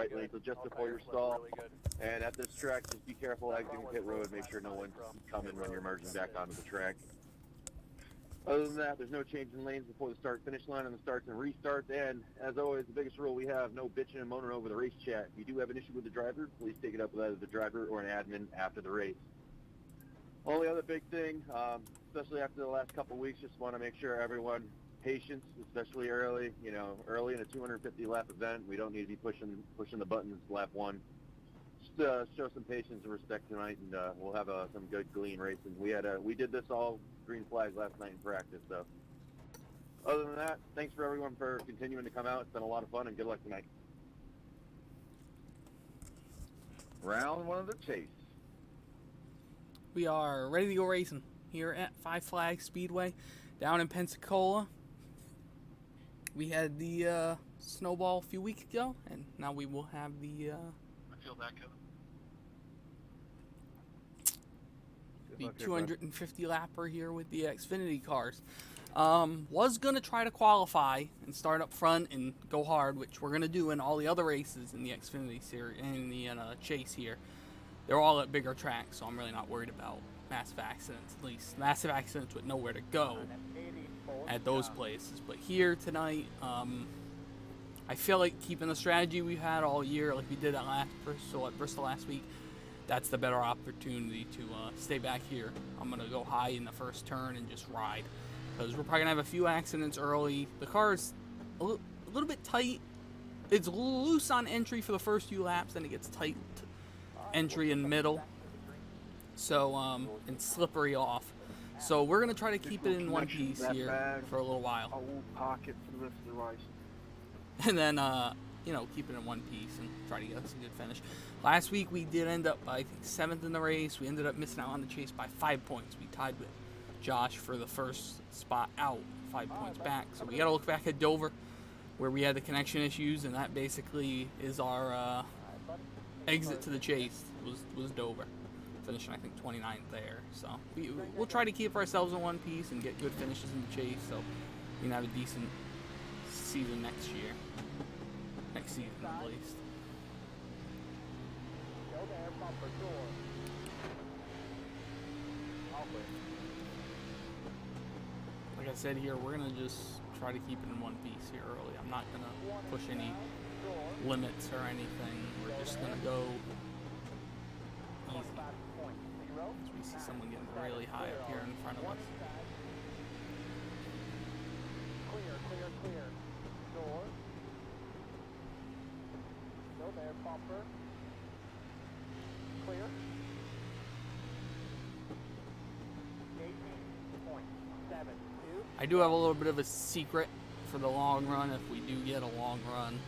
right lane, so just before your stall. And at this track, just be careful exiting pit road. Make sure no one's coming when you're merging back onto the track. Other than that, there's no change in lanes before the start-finish line on the starts and restarts. And as always, the biggest rule we have, no bitching and moaning over the race chat. If you do have an issue with the driver, please take it up with either the driver or an admin after the race. Only other big thing, especially after the last couple of weeks, just want to make sure everyone, patience, especially early, early in a 250 lap event. We don't need to be pushing the buttons lap one. Just show some patience and respect tonight, and we'll have some good clean racing. We did this all green flags last night in practice. So other than that, thanks for everyone for continuing to come out. It's been a lot of fun, and good luck tonight. Round one of the chase. We are ready to go racing here at Five Flags Speedway down in Pensacola. We had the snowball a few weeks ago, and now we will have the I feel that, Kevin. the 250 lapper here with the Xfinity cars. Was going to try to qualify and start up front and go hard, which we're going to do in all the other races in the Xfinity series, in the chase here. They're all at bigger tracks, so I'm really not worried about massive accidents, at least massive accidents with nowhere to go at those places. But here tonight, I feel like keeping the strategy we've had all year, like we did at Bristol last week, that's the better opportunity to stay back here. I'm going to go high in the first turn and just ride, because we're probably going to have a few accidents early. The car's a little bit tight. It's loose on entry for the first few laps, then it gets tight entry and middle, so and slippery off. So we're going to try to keep it in one piece here for a little while. And then, keep it in one piece and try to get us a good finish. Last week we did end up, I think, 7th in the race. We ended up missing out on the chase by 5 points. We tied with Josh for the first spot out, 5 points back. So we got to look back at Dover, where we had the connection issues, and that basically is our exit to the chase was Dover. Finishing, I think, 29th there. So we'll try to keep ourselves in one piece and get good finishes in the chase, so we can have a decent season next year. Next season, at least. Like I said here, we're going to just try to keep it in one piece here early. I'm not going to push any limits or anything. We're just going to go easy. As we see someone getting really high up here in front of us. Clear. Door. Still there, bumper. Clear. 18.72. I do have a little bit of a secret for the long run, if we do get a long run,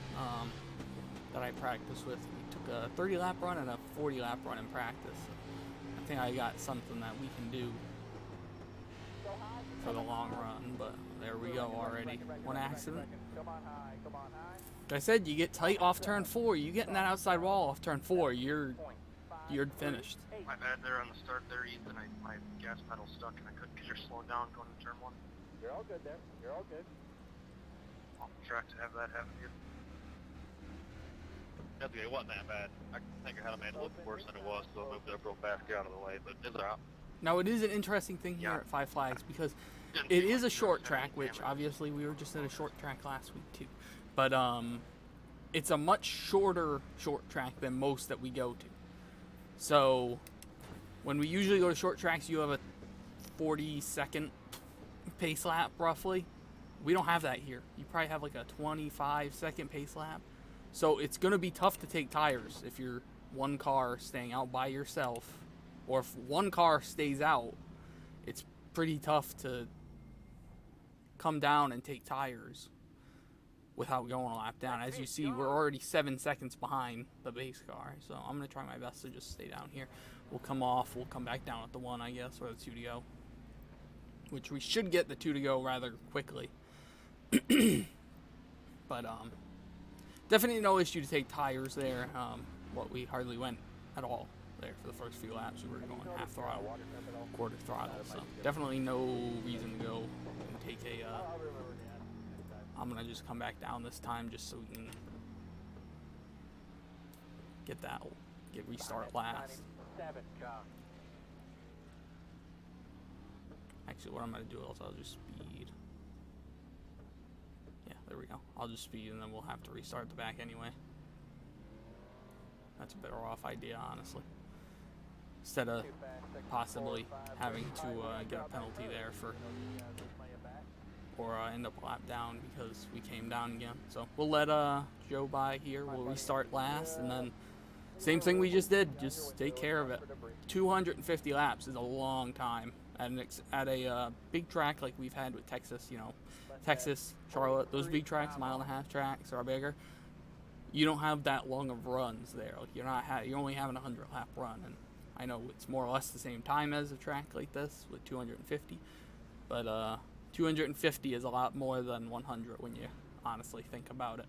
that I practice with. We took a 30 lap run and a 40 lap run in practice. I think I got something that we can do for the long run, but there we go already. One accident. Like I said, you get tight off turn 4. You get in that outside wall off turn 4, you're finished. My bad there on the start there, Ethan. My gas pedal stuck and I couldn't, because you're slowing down going to turn 1. You're all good there. You're all good. Off the track to have that happen here. It wasn't that bad. I think I had made it look worse than it was, so I moved up real fast, get out of the way, but it's out. Now, it is an interesting thing here at Five Flags, because it is a short track, which obviously we were just at a short track last week too. But it's a much shorter short track than most that we go to. So when we usually go to short tracks, you have a 40-second pace lap, roughly. We don't have that here. You probably have like a 25-second pace lap. So it's going to be tough to take tires if you're one car staying out by yourself. Or if one car stays out, it's pretty tough to come down and take tires without going a lap down. As you see, we're already 7 seconds behind the base car. So I'm going to try my best to just stay down here. We'll come off. We'll come back down at the 1, I guess, or the 2 to go. Which we should get the 2 to go rather quickly. But definitely no issue to take tires there. We hardly went at all there for the first few laps. We were going half throttle, quarter throttle. So definitely no reason to go and take a... I'm going to just come back down this time just so we can get restart last. 7, Actually, what I'm gonna do is I'll just speed. Yeah, there we go. I'll just speed and then we'll have to restart the back anyway. That's a better off idea, honestly. Instead of possibly having to get a penalty there for, or end up a lap down because we came down again. So we'll let Joe by here. We'll restart last, and then same thing we just did. Just take care of it. 250 laps is a long time at a big track like we've had with Texas. You know, Texas, Charlotte, those big tracks, mile-and-a-half tracks are bigger. You don't have that long of runs there. Like you're only having a 100-lap run, and I know it's more or less the same time as a track like this with 250, but 250 is a lot more than 100 when you honestly think about it.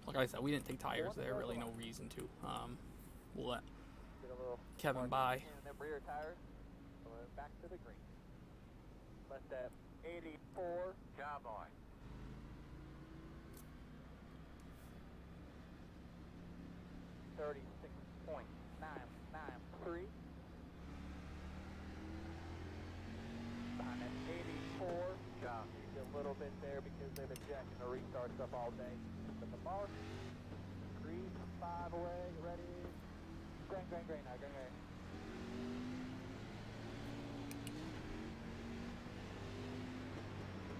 Like I said, we didn't take tires there. Really, no reason to. We'll let Kevin by. And then rear tires. Back to the green. Left at 84. Cowboy. 36.993. Behind at 84. Maybe a little bit there because they've been jacking the restart stuff all day. But the mark. 3, 5 away. Ready. Green now. Green.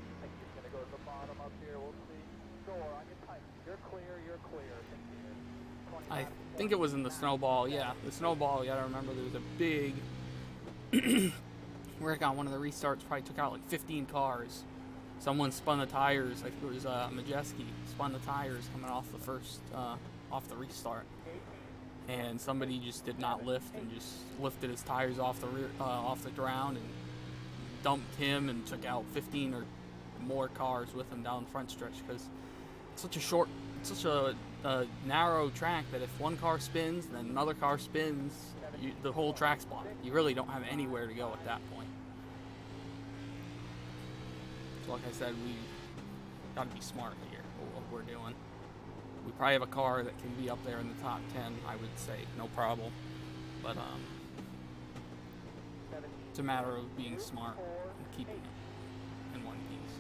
I think he's gonna go to the bottom up here. We'll see. Score on your pipe. You're clear. I think it was in the snowball. Yeah, the snowball. You gotta remember there was a big wreck on one of the restarts. Probably took out like 15 cars. Someone spun the tires. I think it was Majeski spun the tires coming off the first off the restart, and somebody just did not lift and just lifted his tires off the ground and dumped him and took out 15 or more cars with him down the front stretch because it's such a narrow track that if one car spins, then another car spins, the whole track's blocked. You really don't have anywhere to go at that point. So like I said, we gotta be smart here with what we're doing. We probably have a car that can be up there in the top 10, I would say, no problem. But it's a matter of being smart and keeping it in one piece.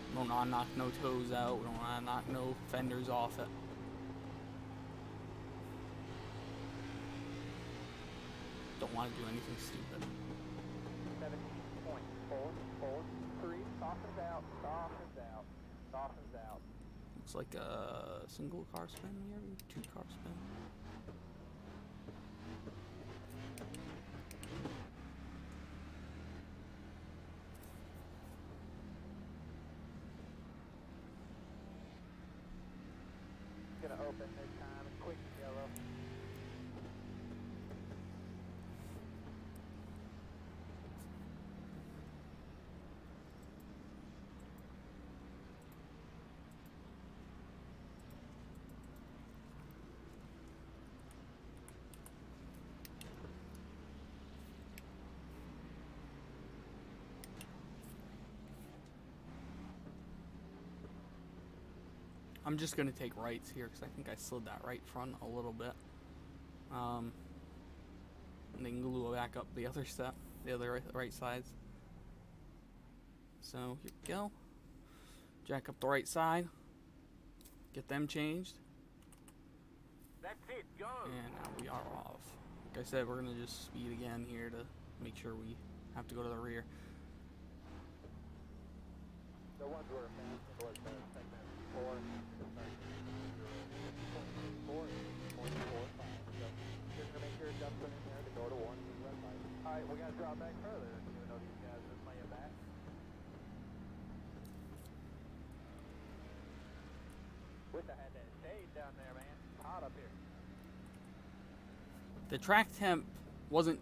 We don't want to knock no toes out. We don't want to knock no fenders off it. Don't want to do anything stupid. 17.443. Softens out. Looks like a single car spin here, 2 car spin. Gonna open this time and quick yellow. I'm just going to take rights here because I think I slid that right front a little bit. And then glue it back up the other step, the other right sides. So here we go. Jack up the right side. Get them changed. That's it, go! And now we are off. Like I said, we're going to just speed again here to make sure we have to go to the rear. The ones who are fast was segment 4. 4.45. So you're gonna make your adjustment in there to go to 1 red light. Alright, we gotta drop back further, even though these guys are playing back. Wish I had that shade down there, man. It's hot up here. The track temp wasn't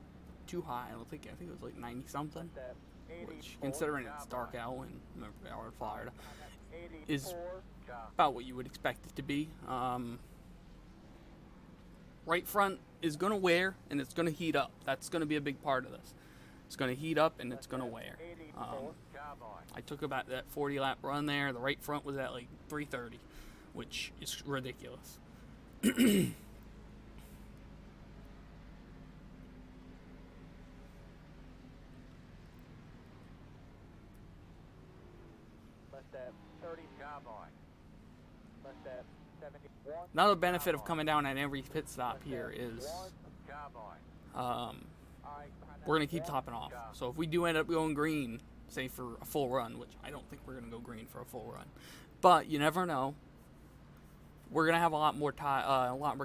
too high. I think it was like 90 something. Which, considering it's dark out in Florida, is about what you would expect it to be. Right front is going to wear and it's going to heat up. That's going to be a big part of this. It's going to heat up and it's going to wear. I took about that 40 lap run there. The right front was at like 330, which is ridiculous. Left at 30. Left at 71. Another benefit of coming down at every pit stop here is we're going to keep topping off. So if we do end up going green, say for a full run, which I don't think we're going to go green for a full run, but you never know, we're going to have a lot more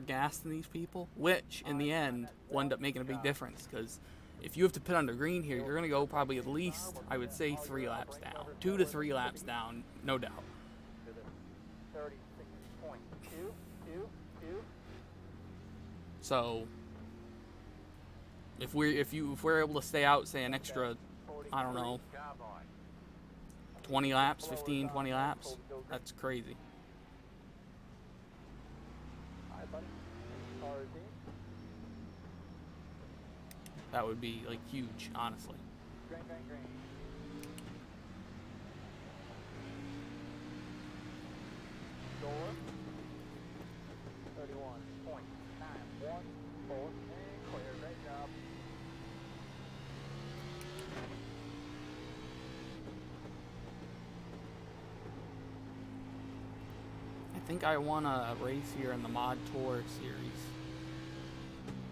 gas than these people, which in the end will end up making a big difference, because if you have to pit under green here, you're going to go probably at least, I would say, 3 laps down. 2 to 3 laps down, no doubt. 36.222. So if we're able to stay out, say an extra, I don't know, 20 laps, 15, 20 laps, that's crazy. Alright, buddy. Cars in. That would be like huge, honestly. Green. Door. 31.914. And clear. Great job. I think I won a race here in the Mod Tour series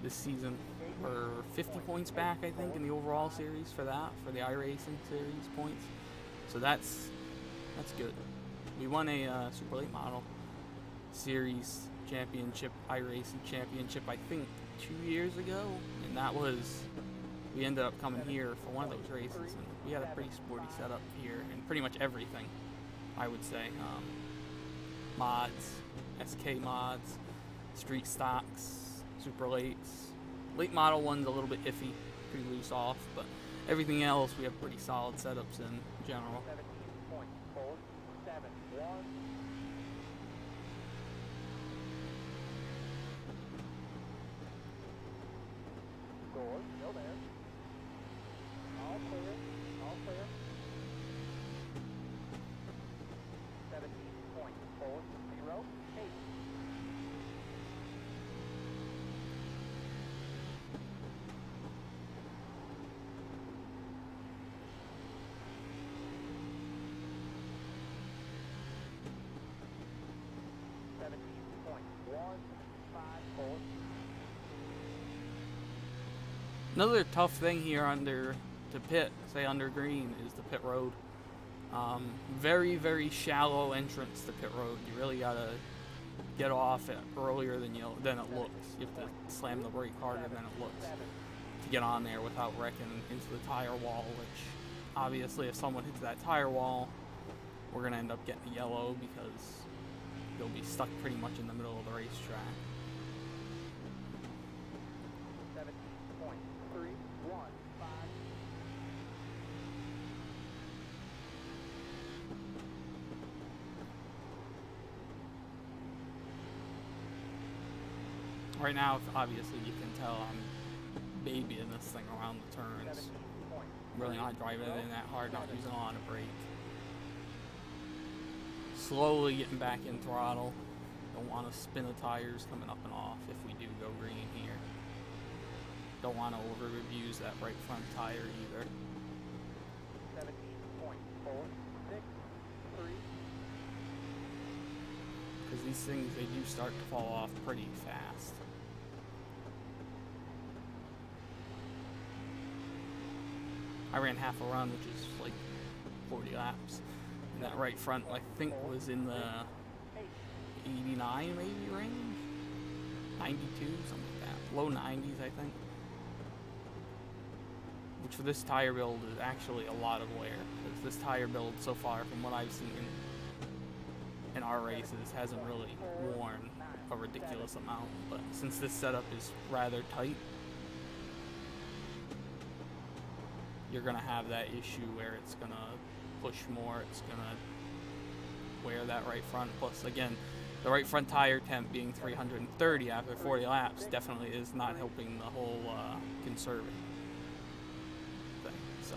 this season. We're 50 points back, I think, in the overall series for that, for the iRacing series points. So that's good. We won a Super Late Model Series championship, iRacing championship, I think 2 years ago, and that was, we ended up coming here for one of those races, and we had a pretty sporty setup here, and pretty much everything, I would say. Mods, SK mods, street stocks, super lates. Late model one's a little bit iffy, pretty loose off, but everything else we have pretty solid setups in general. 17.471. Door still there. All clear. 17.408. Another tough thing here to pit, say under green, is the pit road. Very, very shallow entrance to pit road. You really gotta get off it earlier than it looks. You have to slam the brake harder than it looks to get on there without wrecking into the tire wall, which obviously if someone hits that tire wall, we're gonna end up getting a yellow because they'll be stuck pretty much in the middle of the racetrack. 17.315. Right now, obviously, you can tell I'm babying this thing around the turns. I'm really not driving it in that hard, not using a lot of brake. Slowly getting back in throttle. Don't want to spin the tires coming up and off if we do go green here. Don't want to over-abuse that right front tire either. 17.463. Because these things, they do start to fall off pretty fast. I ran half a run, which is like 40 laps. And that right front, I think, was in the 89 maybe range? 92, something like that. Low 90s, I think. Which for this tire build is actually a lot of wear. Because this tire build so far, from what I've seen in our races, hasn't really worn a ridiculous amount. But since this setup is rather tight, you're going to have that issue where it's going to push more, it's going to wear that right front. Plus, again, the right front tire temp being 330 after 40 laps definitely is not helping the whole conserving thing. So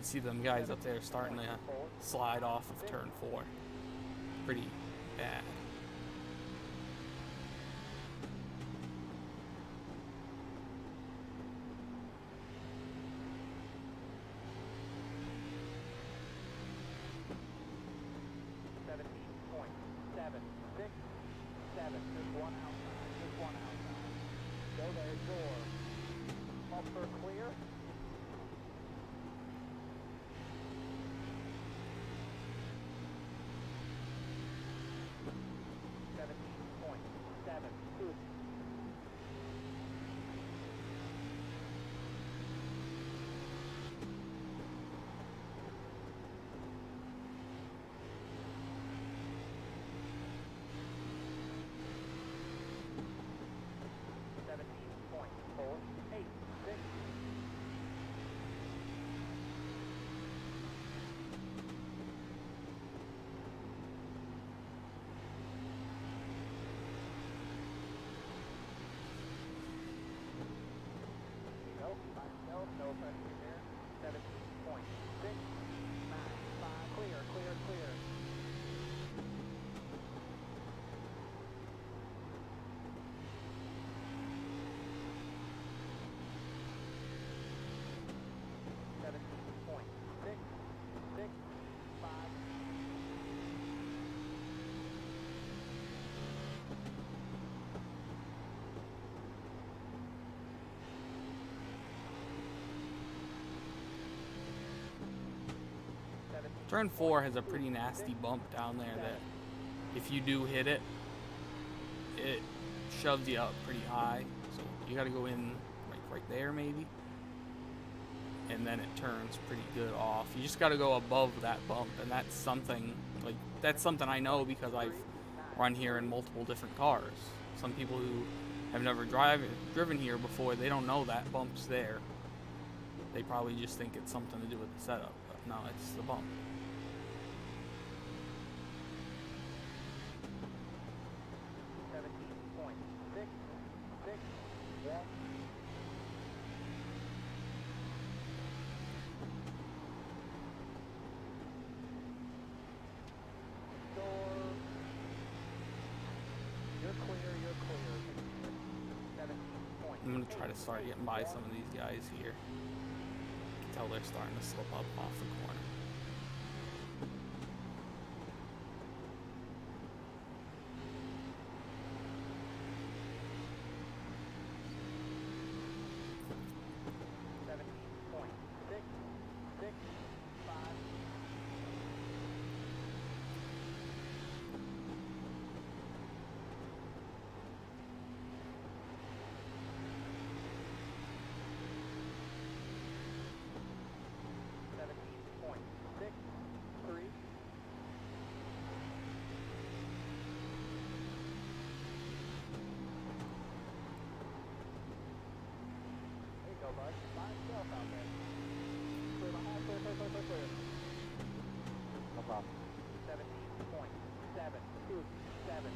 You see them guys up there starting to slide off of turn 4. Pretty bad. Just one outside. Go there, door. Bumper clear. No pressure there. 17.695. Clear. Turn 4 has a pretty nasty bump down there that if you do hit it, it shoves you up pretty high. So you got to go in like right there maybe. And then it turns pretty good off. You just got to go above that bump, and that's something I know because I've run here in multiple different cars. Some people who have never driven here before, they don't know that bump's there. They probably just think it's something to do with the setup, but no, it's the bump. I'm going to try to start getting by some of these guys here. You can tell they're starting to slip up off the corner. No problem. 17.727.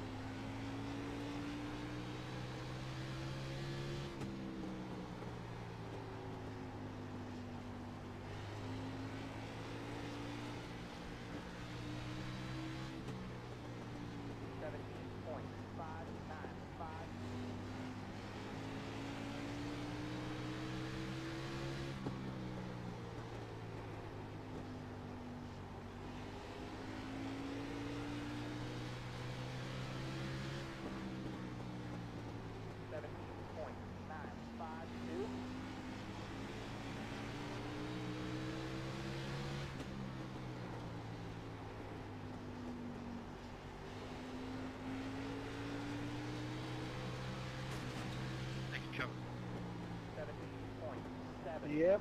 Yep.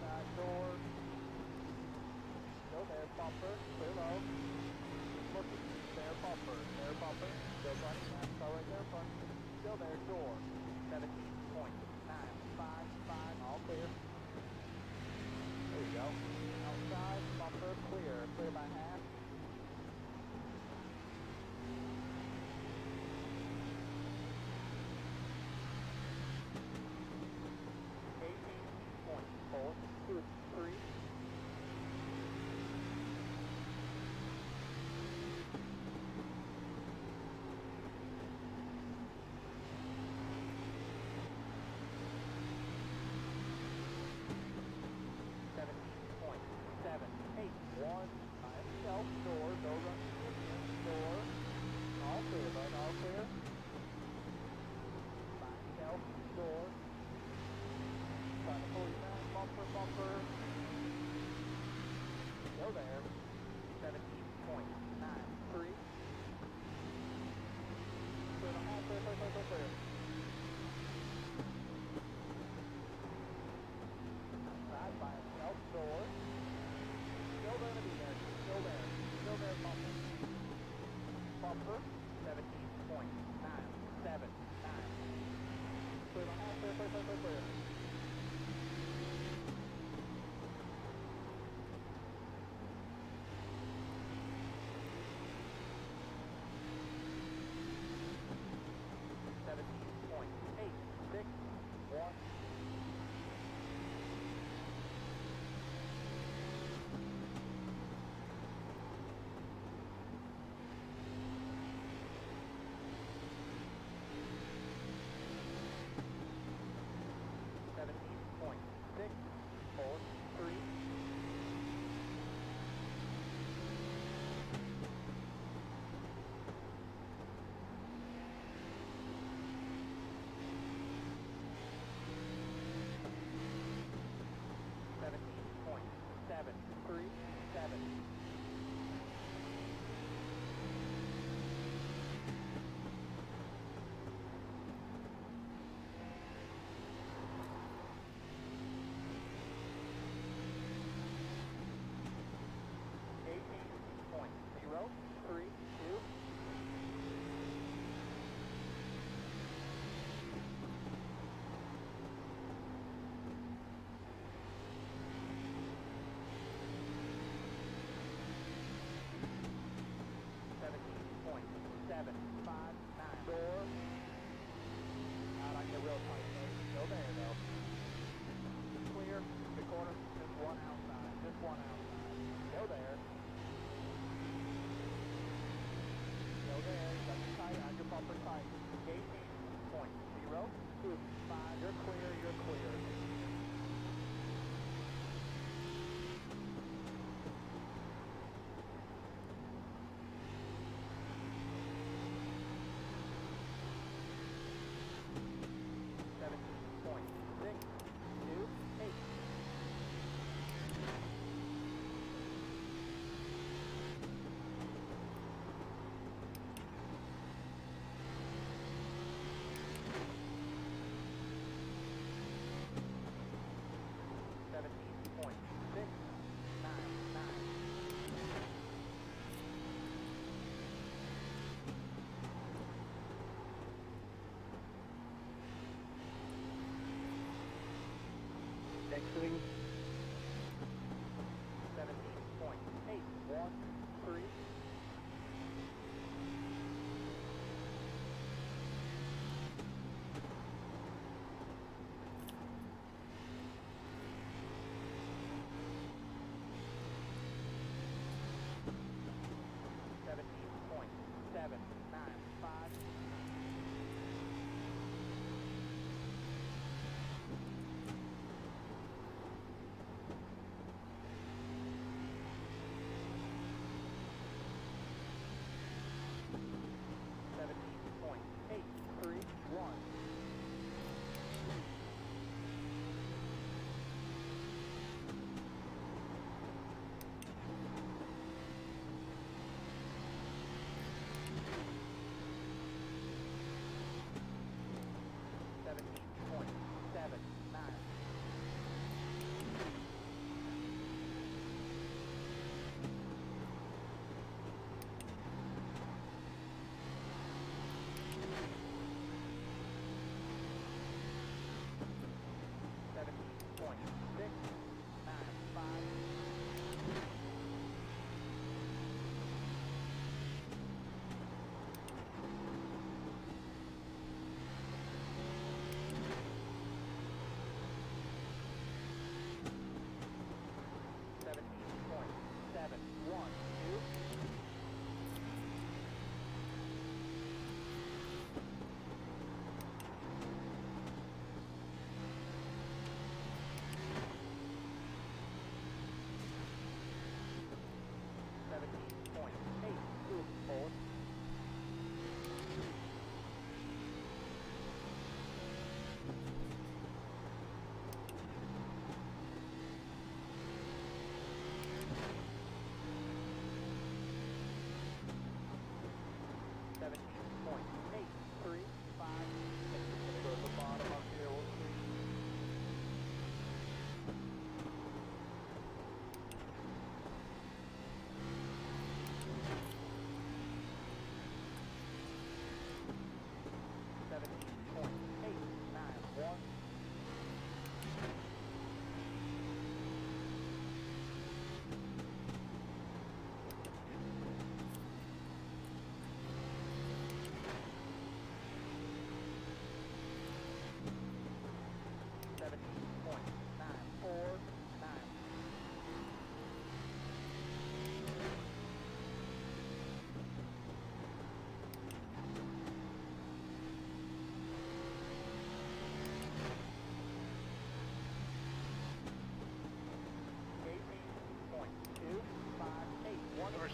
Side door. Go there, bumper. Clear low. Looking. There, bumper. There, bumper. Go running. That's all right there, front. Go there, door. 17.955. All clear. There you go. Outside, bumper, clear. Clear by half. over. 17.979. Clear the hall, clear, clear, clear, clear, clear.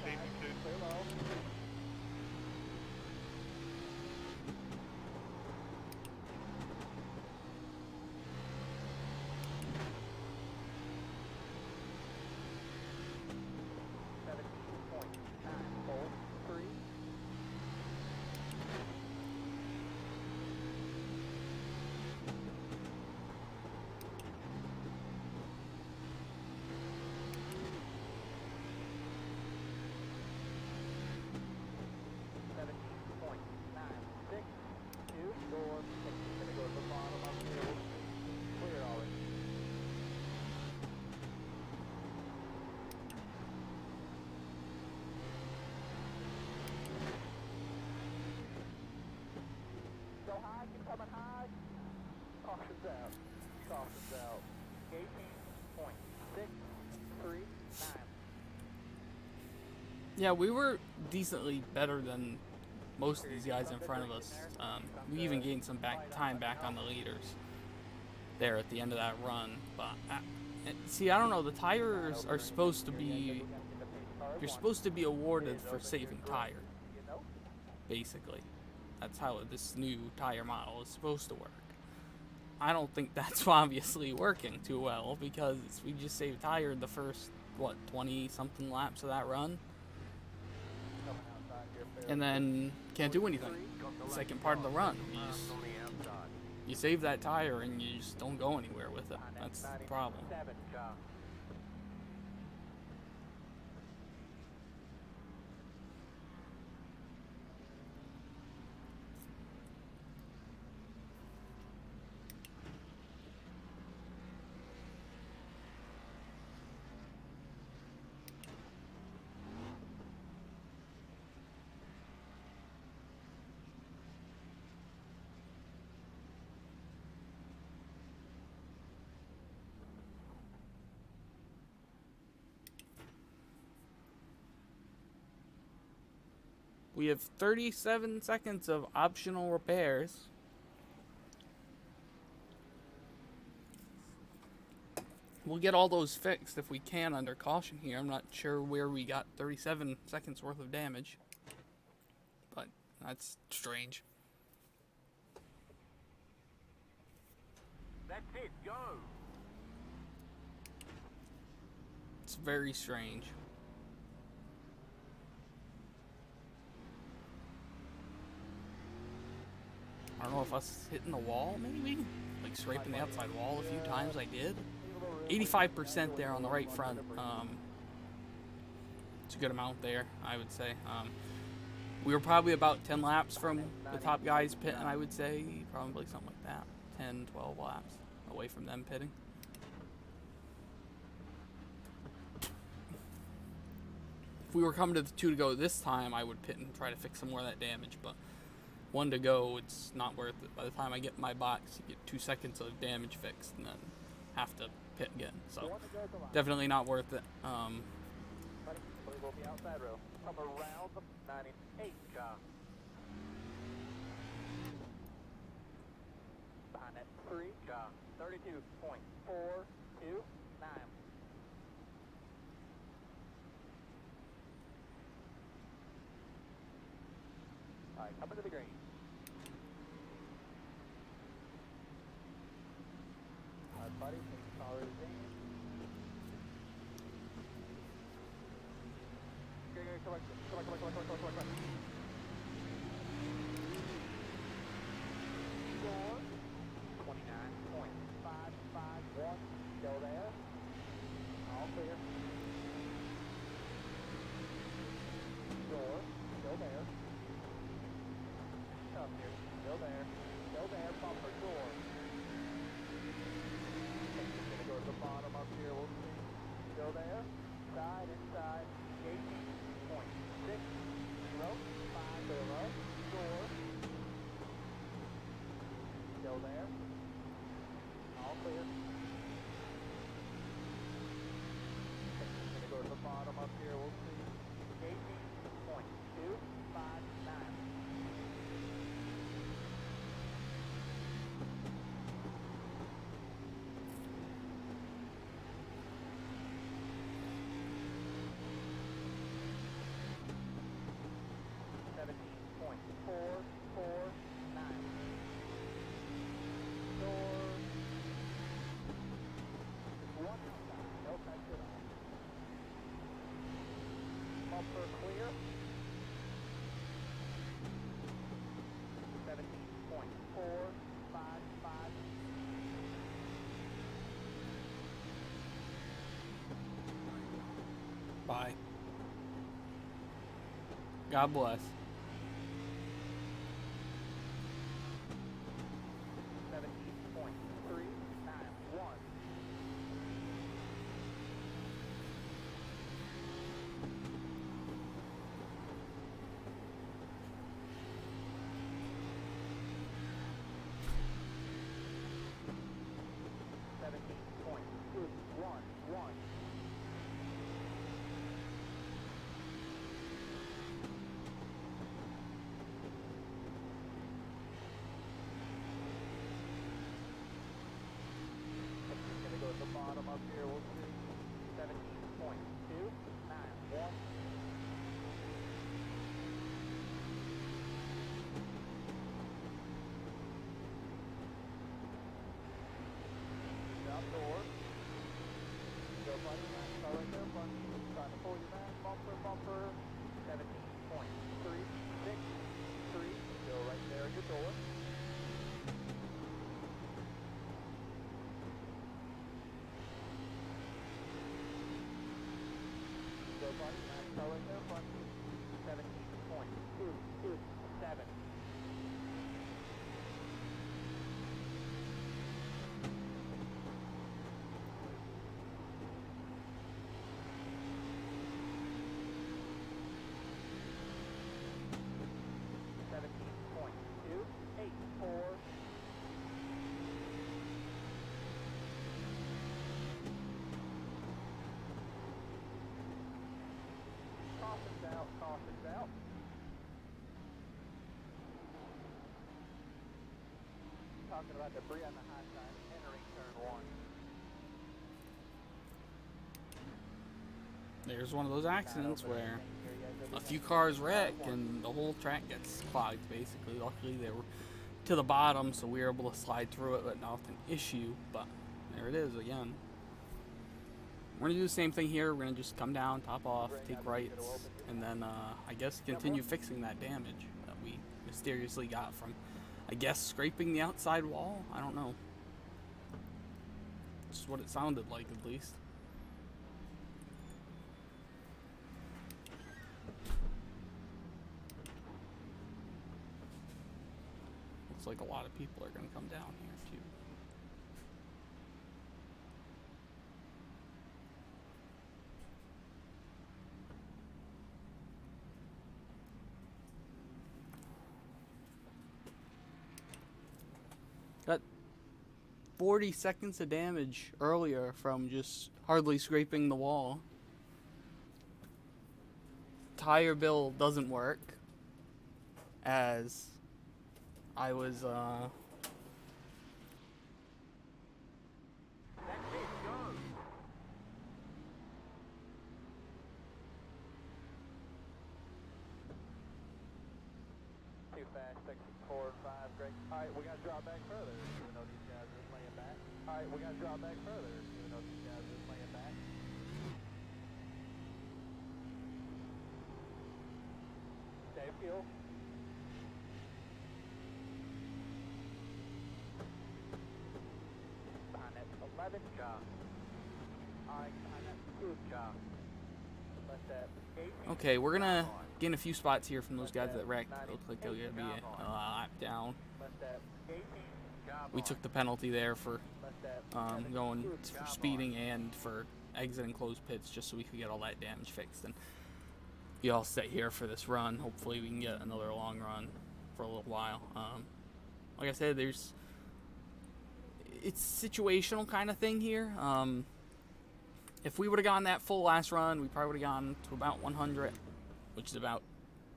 Clear low. Coming high. Caution's out. Caution's out. 18.639. Yeah, we were decently better than most of these guys in front of us. We even gained some time back on the leaders there at the end of that run. But see, I don't know. The tires are supposed to be. You're supposed to be awarded for saving tire. Basically, that's how this new tire model is supposed to work. I don't think that's obviously working too well because we just saved tire the first 20 something laps of that run. And then can't do anything. The second part of the run, you save that tire and you just don't go anywhere with it. That's the problem. We have 37 seconds of optional repairs. We'll get all those fixed if we can under caution here. I'm not sure where we got 37 seconds worth of damage, but that's strange. That's it, go! It's very strange. I don't know if us hitting the wall, maybe? Like scraping the outside wall a few times, I did. 85% there on the right front. It's a good amount there, I would say. We were probably about 10 laps from the top guys pitting, I would say. Probably something like that. 10, 12 laps away from them pitting. If we were coming to the 2 to go this time, I would pit and try to fix some more of that damage, but 1 to go, it's not worth it. By the time I get in my box, you get 2 seconds of damage fixed and then have to pit again. So definitely not worth it. We'll be outside row. Come around the 98 car. Behind that 3 car. 32.429. Alright, coming to the green. Alright, buddy, car is in. Come on. 29.551. Still there. All clear. Door. Still there. Up here. Still there. Still there. Bumper door. Gonna go to the bottom up here. We'll see. Still there. Side inside. 18.605. Door. Still there. All clear. Gonna go to the bottom up here. We'll see. 18.259. Door. Just one outside. Nope, that's it on. Bumper clear. 17.455. Bye. God bless. 17.391. Gonna go at the bottom up here, we'll see. 17.291. Outdoor. Go buddy, man. Start right there, buddy. Trying to pull you back. Bumper, bumper. 17.363. Go right there at your door. Go buddy, man. Start right there, buddy. 17.227. Caution's out. Talking about debris on the high side, entering turn 1. There's one of those accidents where a few cars wreck and the whole track gets clogged, basically. Luckily, they were to the bottom, so we were able to slide through it, but not an issue. But there it is again. We're going to do the same thing here. We're going to just come down, top off, take rights, and then, I guess, continue fixing that damage that we mysteriously got from, I guess, scraping the outside wall? I don't know. It's what it sounded like, at least. Looks like a lot of people are going to come down here, too. Got 40 seconds of damage earlier from just hardly scraping the wall. Tire bill doesn't work, as I was That kid goes. Too fast, 64 and 5, great. Alright, we gotta drop back further, even though these guys are laying back. Alright, we gotta drop back further, even though these guys are laying back. Stay fuel. Behind that 11 car. Alright, behind that 2 car. Let that 18. Okay, we're gonna gain a few spots here from those guys that wrecked. It looks like they're gonna be a lap down. Let that 18 car. We took the penalty there for going for speeding and for exiting closed pits, just so we could get all that damage fixed and be all set here for this run. Hopefully we can get another long run for a little while. Like I said, it's situational kind of thing here. If we would have gone that full last run, we probably would have gone to about 100, which is about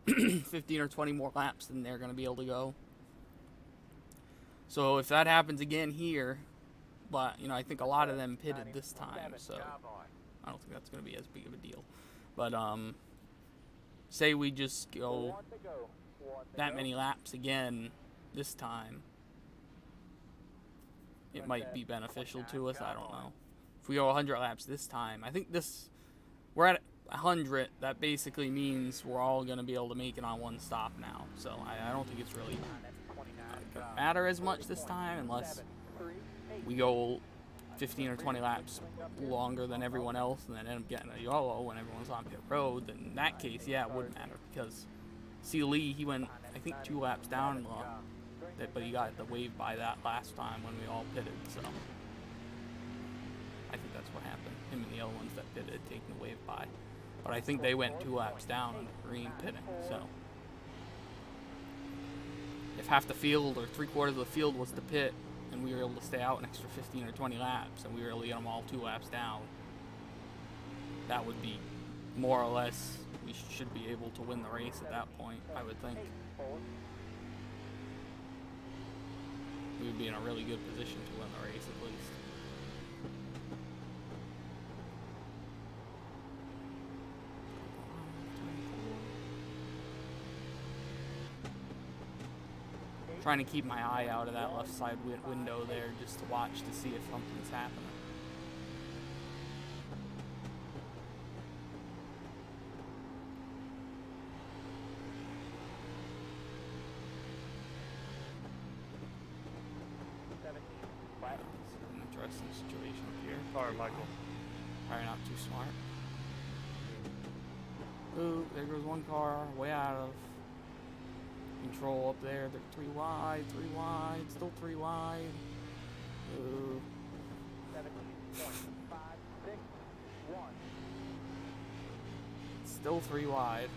15 or 20 more laps than they're going to be able to go. So if that happens again here, but, you know, I think a lot of them pitted this time, so I don't think that's going to be as big of a deal. But, say we just go that many laps again this time, it might be beneficial to us. I don't know. If we go 100 laps this time, I think we're at 100. That basically means we're all going to be able to make it on one stop now. So I don't think it's really gonna matter as much this time unless we go 15 or 20 laps longer than everyone else and then end up getting a YOLO when everyone's on pit road. Then in that case, yeah, it would matter because see Lee, he went I think 2 laps down, but he got the wave by that last time when we all pitted. So I think that's what happened. Him and the other ones that pitted taking the wave by. But I think they went 2 laps down on green pitting. So if half the field or 3/4 of the field was to pit and we were able to stay out an extra 15 or 20 laps and we were able to get them all 2 laps down, that would be more or less, we should be able to win the race at that point, I would think. We would be in a really good position to win the race at least. Trying to keep my eye out of that left side window there just to watch to see if something's happening. It's an interesting situation up here. Sorry, Michael. Probably not too smart. Ooh, there goes one car, way out of control up there. They're 3 wide, still 3 wide. Ooh. 17.561. Still 3 wide.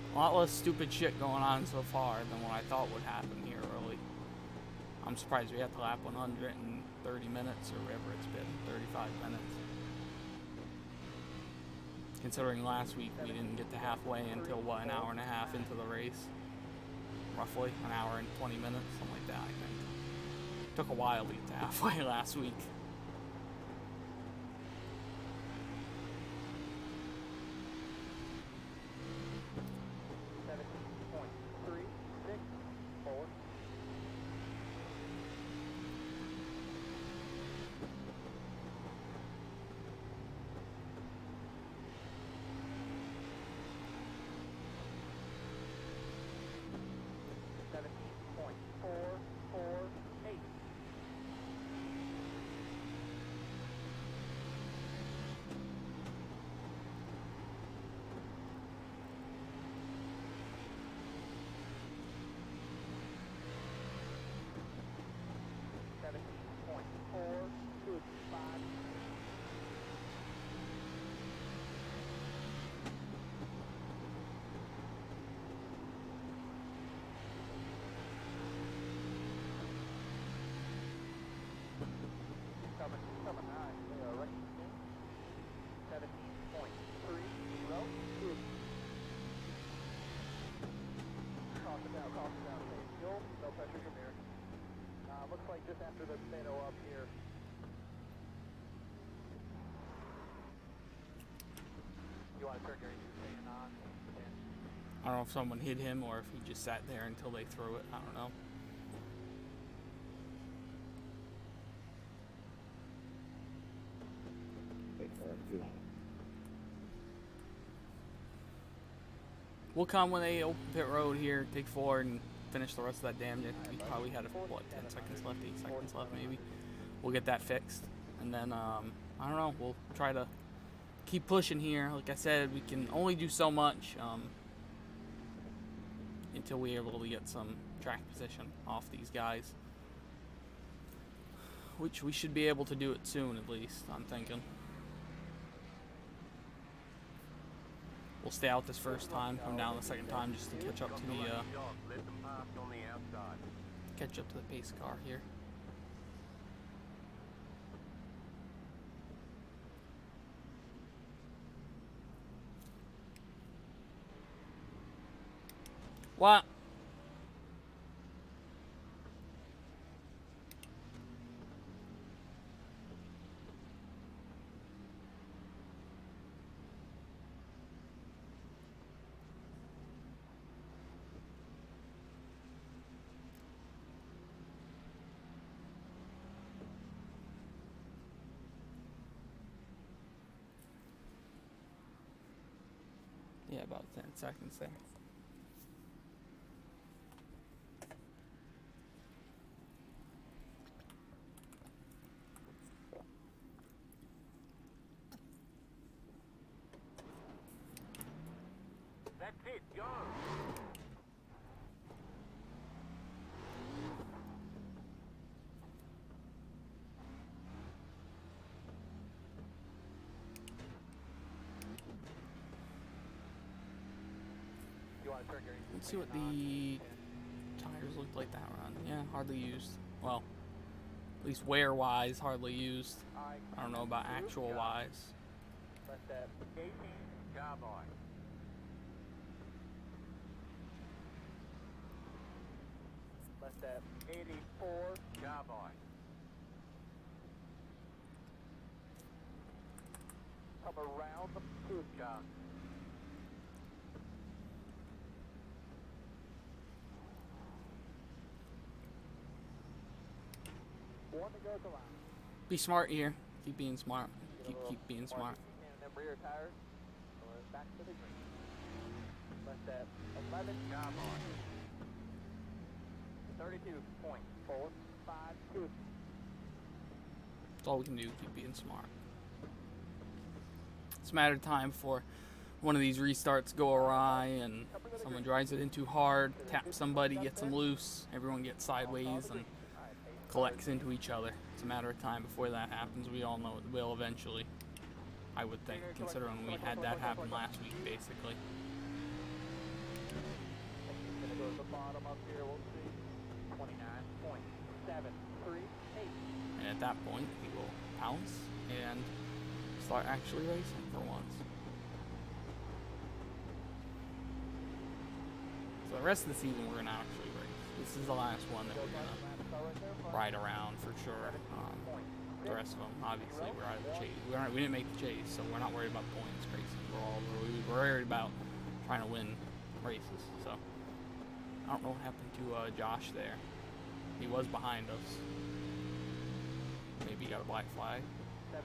A lot less stupid shit going on so far than what I thought would happen here early. I'm surprised we had to lap 130 minutes or whatever it's been, 35 minutes. Considering last week we didn't get to halfway until, what, an hour and a half into the race? Roughly, an hour and 20 minutes, something like that, I think. Took a while to get to halfway last week. Looks like just after the potato up here. You want to turn your engine on? I don't know if someone hit him or if he just sat there until they threw it. I don't know. We'll come when they open pit road here, take 4 and finish the rest of that damage. We probably had, 10 seconds left, 8 seconds left maybe. We'll get that fixed. And then, I don't know, we'll try to keep pushing here. Like I said, we can only do so much until we're able to get some track position off these guys. Which we should be able to do it soon, at least, I'm thinking. We'll stay out this first time, come down the second time just to catch up to the pace car here. What? Yeah, about 10 seconds there. That's it, go! You want to turn your engine Let's see what on? the tires looked like that run. Yeah, hardly used. Well, at least wear-wise, hardly used. Alright, I don't know about actual-wise. let that 18 cowboy. Let that 84 cowboy. Come around the food car. One to go to line. Be smart here. Keep being smart. Keep being smart. And them rear tires. Back to the green. Let that 11 cowboy. 32.452. That's all we can do. Keep being smart. It's a matter of time before one of these restarts go awry and someone drives it in too hard, taps somebody, gets them loose, everyone gets sideways and collects into each other. It's a matter of time before that happens. We all know it will eventually. I would think, considering we had that happen last week, basically. Gonna go to the bottom up here, we'll see. 29.738. And at that point, we will pounce and start actually racing for once. So the rest of the season, we're gonna actually race. This is the last one that we're gonna ride around for sure. The rest of them, obviously, we're out of the chase. We didn't make the chase, so we're not worried about points racing. We're worried about trying to win races. So I don't know what happened to Josh there. He was behind us. Maybe he got a black flag. 17.579.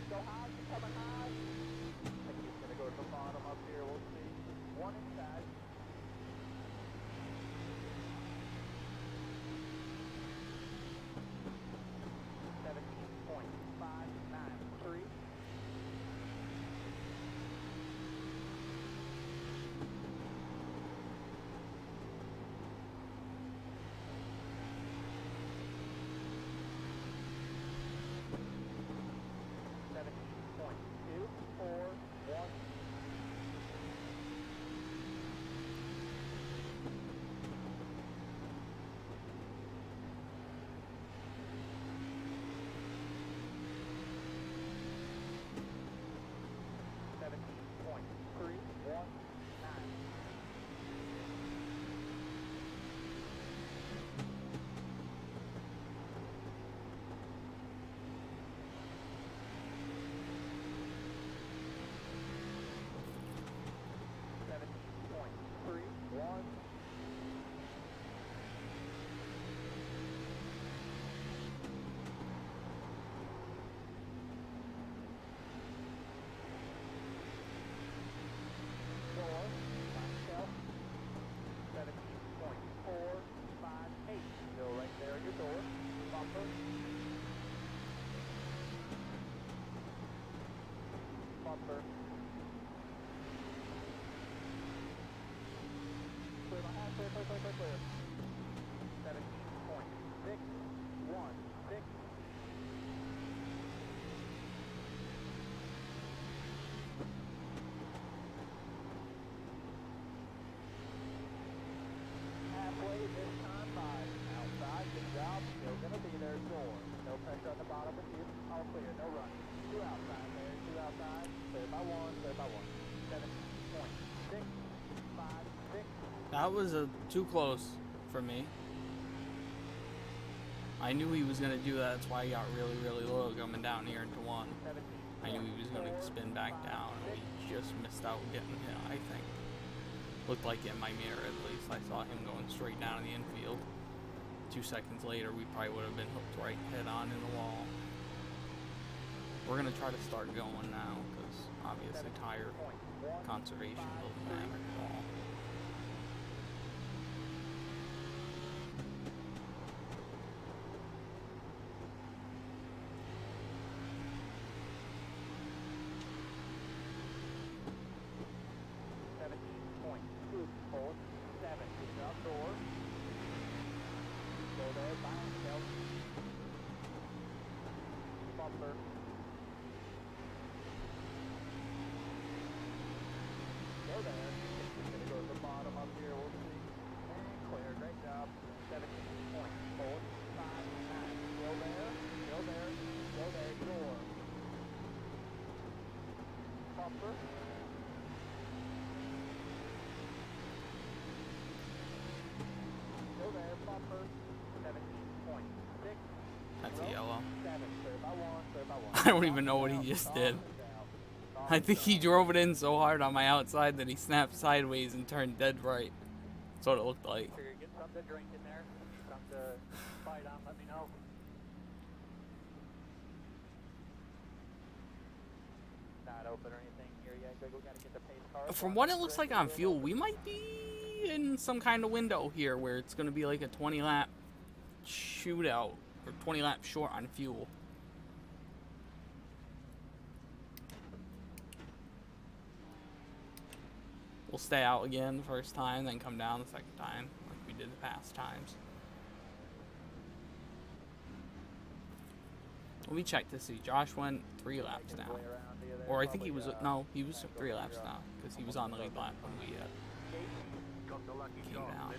Go high, you're coming high. I think he's gonna go to the bottom up here, we'll see. One inside. .593. Bumper. Clear my half, clear. 17.616. Halfway this time by outside. clear, no running. 2 outside there, 2 outside. Clear by 1, clear by 1. 7.6, 5, 6. That was too close for me. I knew he was going to do that. That's why he got really, really low coming down here into 1. I knew he was going to spin back down, and we just missed out getting him, I think. Looked like in my mirror, at least. I saw him going straight down in the infield. 2 seconds later, we probably would have been hooked right head on in the wall. We're going to try to start going now, because obviously tire conservation doesn't matter at all. That's a yellow. I don't even know what he just did. I think he drove it in so hard on my outside that he snapped sideways and turned dead right. That's what it looked like. Get something to drink in there. Something to fight on, let me know. Not open or anything here yet. We gotta get the pace car. From what it looks like on fuel, we might be in some kind of window here where it's going to be like a 20 lap shootout or 20 lap short on fuel. We'll stay out again the first time, then come down the second time, like we did the past times. Let me check to see. Josh went 3 laps now. Or I think he was, no, he was 3 laps now, because he was on the lead lap when we came down.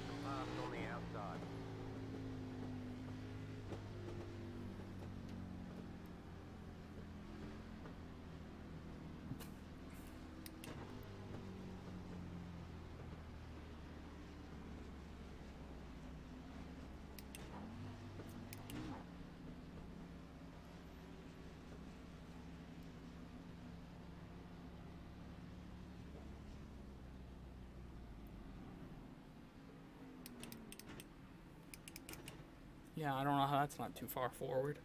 Yeah, I don't know how that's not too far forward.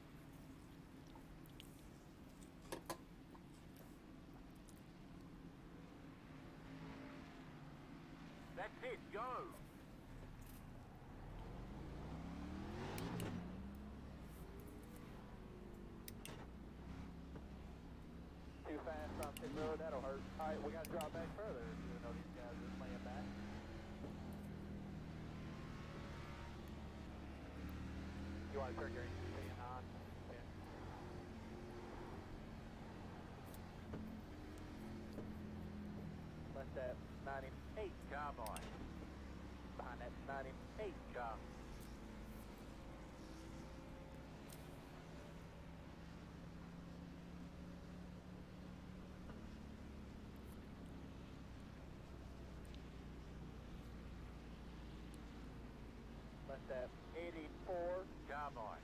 That's it, go! Too fast on pit road, that'll hurt. Alright, we gotta draw back further, even though these guys are playing back. You want to turn your engine on? Yeah. Left that 98 car boy. Behind that 98 car. Left that 84 car boy.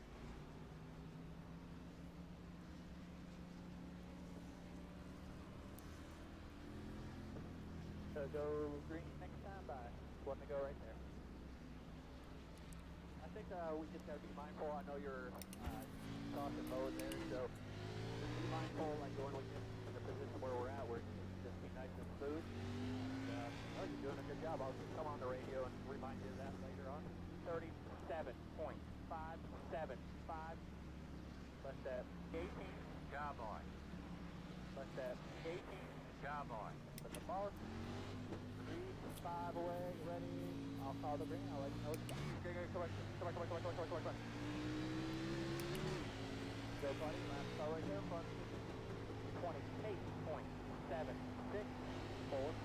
Go green next time by. One to go right there. I think we just gotta be mindful. I know you're caution mode there, so just be mindful like when we get in the position where we're at, where just be nice and smooth. And, well, you're doing a good job. I'll just come on the radio and remind you of that later on. 37.575. Left that 18 cowboy. Left that 18 cowboy. Put the ball. 3, 5 away, ready. I'll call the green, I'll let you know it's done. Come on. Go, buddy, last car right there in front. 28.76. Forward.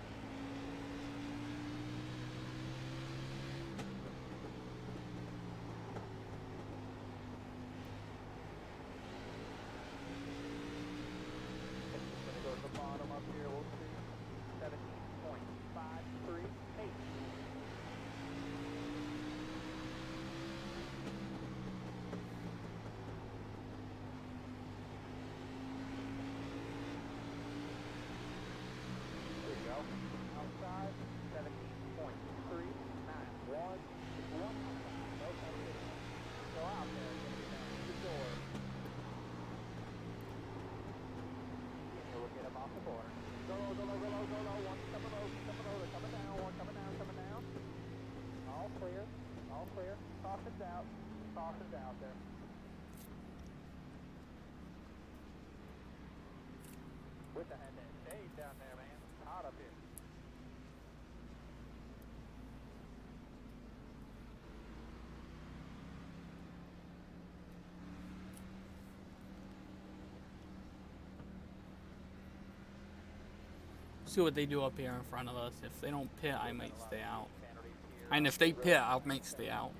See what they do up here in front of us. If they don't pit, I might stay out. And if they pit, I might stay out.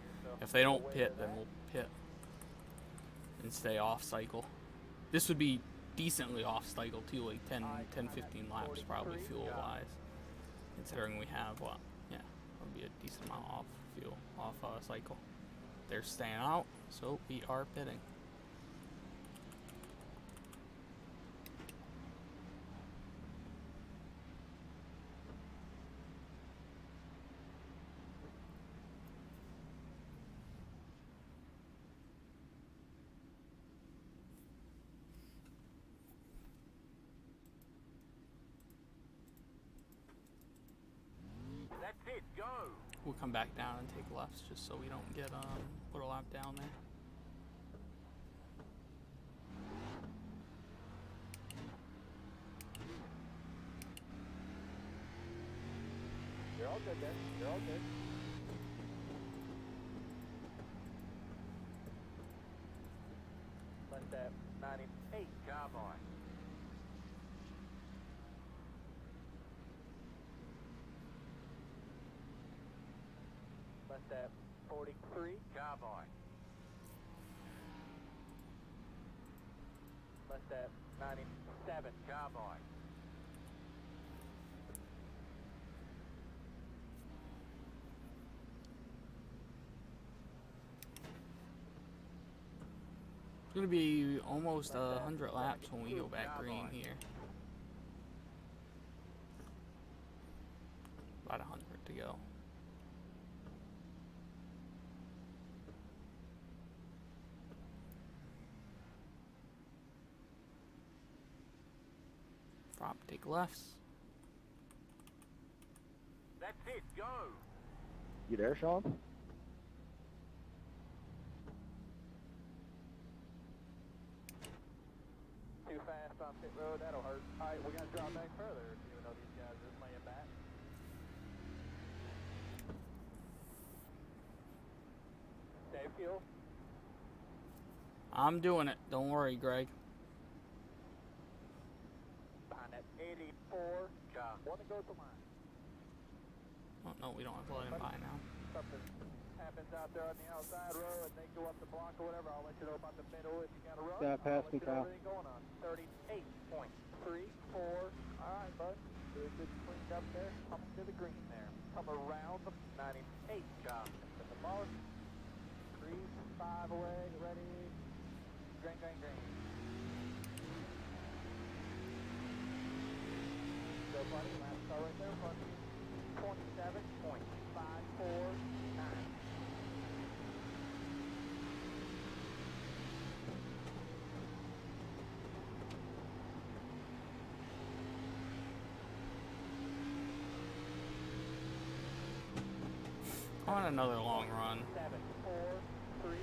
If they don't pit, then we'll pit and stay off cycle. This would be decently off cycle too, like 10, 15 laps probably fuel wise. Considering we have what? Yeah, it'll be a decent amount off fuel, off cycle. They're staying out, so we are pitting. That's it, go! We'll come back down and take lefts just so we don't get put a lap down there. You're all good there. You're all good. Left at 98, cowboy. Left at 43, cowboy. Left at 97, cowboy. It's gonna be almost 100 laps when we go back green here. About 100 to go. Drop, take lefts. That's it, go! You there, Sean? Too fast on pit road, that'll hurt. Alright, we gotta drop back further, even though these guys are laying back. Save fuel. I'm doing it. Don't worry, Greg. Behind that 84, wanna go to line. Oh, no, we don't have to let him by now. Something happens out there on the outside row and they go up the block or whatever, I'll let you know about the middle if you gotta run. Yeah, pass me, I'll let you know Kyle. everything going on. 38.34. Alright, bud. Good, cleaned up there. Come to the green there. Come around the 98, Kyle. To the ball. 3, 5 away. Ready. Green. Go, buddy. Last car right there in front of you. 27.549. I want another long run. 7, 4, 3.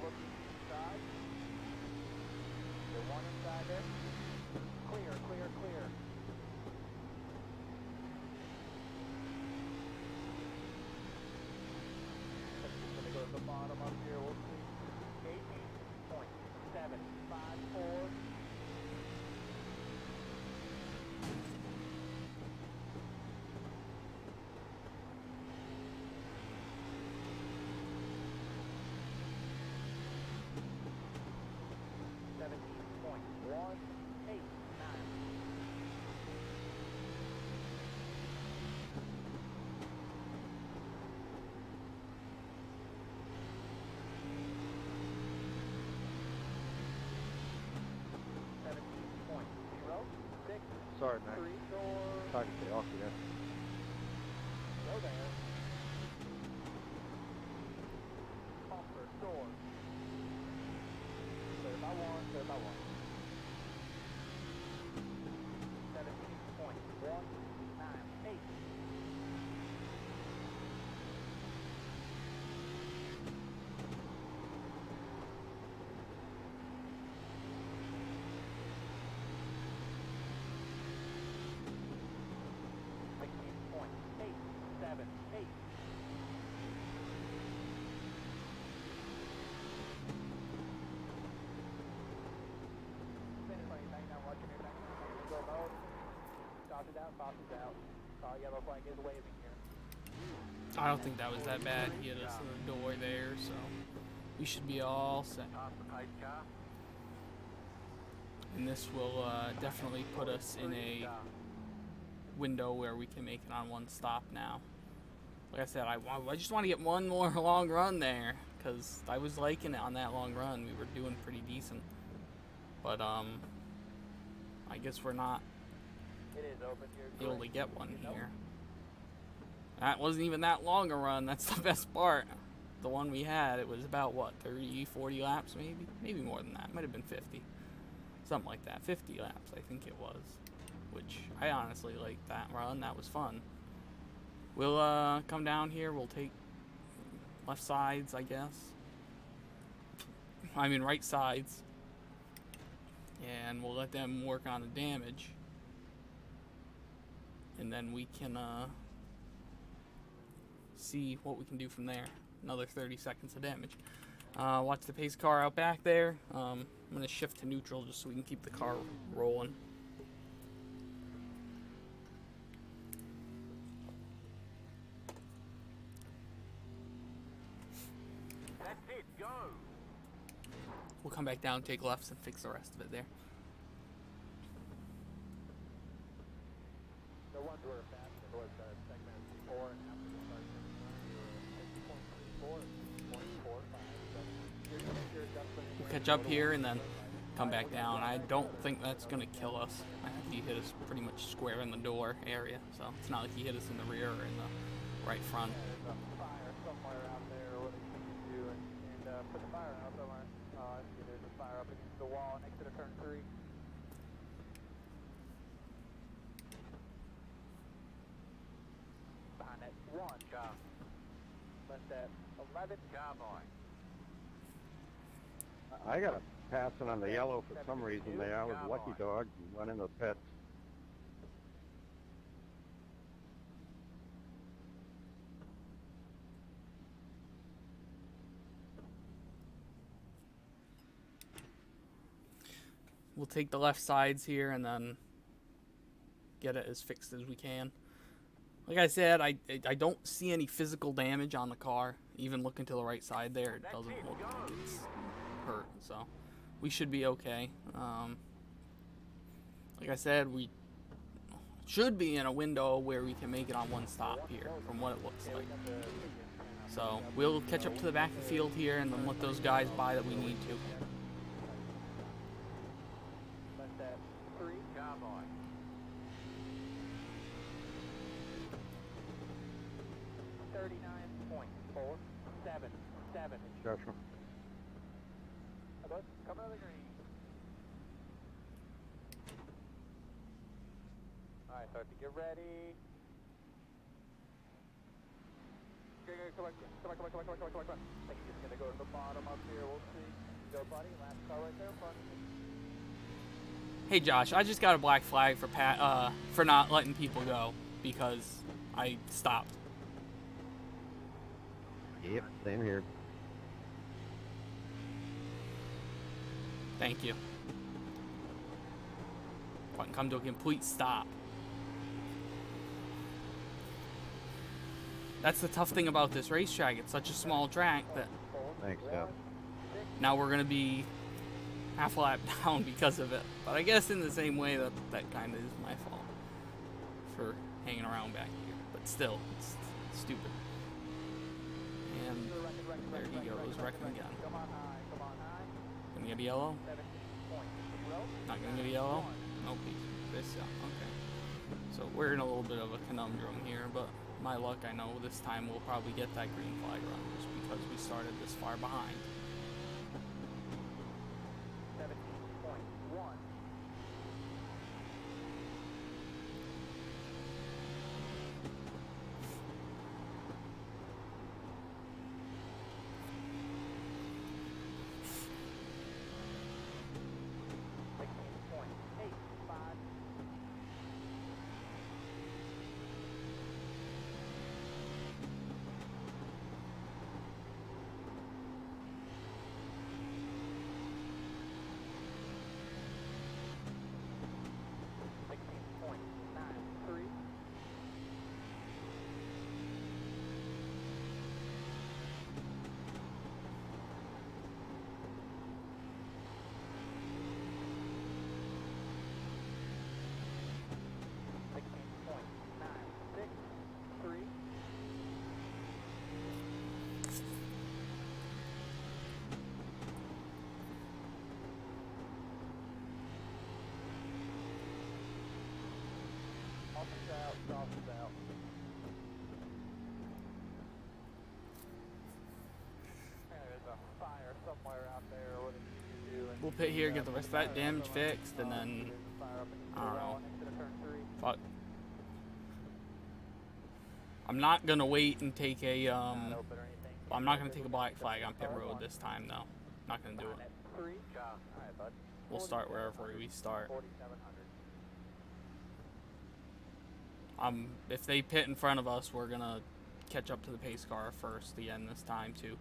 Looking inside. There's one inside there. Clear. Just gonna go to the bottom up here. We'll see. 18.754. Sorry, Max. 3 door. Talking to you off again. Go there. Bumper door. Clear by 1. 17.198. Bosses out. Yellow flag is waving here. I don't think that was that bad. He hit us in the door there, so we should be all set. Pass the pace car. And this will definitely put us in a window where we can make it on one stop now. Like I said, I just want to get one more long run there, because I was liking it on that long run. We were doing pretty decent. But, I guess we're not It is open here. able to get one here. That wasn't even that long a run. That's the best part. The one we had, it was about, what, 30, 40 laps maybe? Maybe more than that. Might have been 50. Something like that. 50 laps, I think it was. Which, I honestly liked that run. That was fun. We'll come down here. We'll take left sides, I guess. I mean right sides. And we'll let them work on the damage. And then we can see what we can do from there. Another 30 seconds of damage. Watch the pace car out back there. I'm going to shift to neutral just so we can keep the car rolling. That's it, go! We'll come back down, take lefts, and fix the rest of it there. The ones who were fast was segment 4 and after the start We'll catch up here and then come back down. I don't think that's going to kill us. I think he hit us pretty much square in the door area, so it's not like he hit us in the rear or in the right front. There's a fire somewhere out there. What do you do? And put the fire out somewhere. I see there's a fire up against the wall next to the turn 3. Behind that 1 car. Left that 11 car boy. I got a passing on the yellow for some reason there. I was a lucky dog and went in the pit. We'll take the left sides here and then get it as fixed as we can. Like I said, I don't see any physical damage on the car. Even looking to the right side there, it doesn't look like it's hurt. So we should be okay. Like I said, we should be in a window where we can make it on one stop here, from what it looks like. So we'll catch up to the back of the field here and then let those guys by that we need to. Left that 3 car boy. 39.477. Joshua. Come out of the green. Alright, start to get ready. Come on. I think he's gonna go to the bottom up here. We'll see. Go, buddy. Last car right there in front of you. Hey Josh, I just got a black flag for not letting people go because I stopped. Yep, same here. Thank you. If I can come to a complete stop. That's the tough thing about this racetrack. It's such a small track that Thanks, Deb. now we're going to be half a lap down because of it. But I guess in the same way that kind of is my fault for hanging around back here. But still, it's stupid. And there he goes, wrecking again. Come on high. Gonna get a yellow? 17.0. Not gonna get a yellow? Nope, this, yeah, okay. So we're in a little bit of a conundrum here, but my luck, I know this time we'll probably get that green flag run just because we started this far behind. 17.1. fire out there or what it needs to do. And We'll pit here, get the rest of that damage fixed, and then I don't know. Fuck. I'm not gonna wait and take a I'm not gonna take a black flag on pit road this time though. Not gonna do it. We'll start wherever we start. If they pit in front of us, we're gonna catch up to the pace car first again this time too,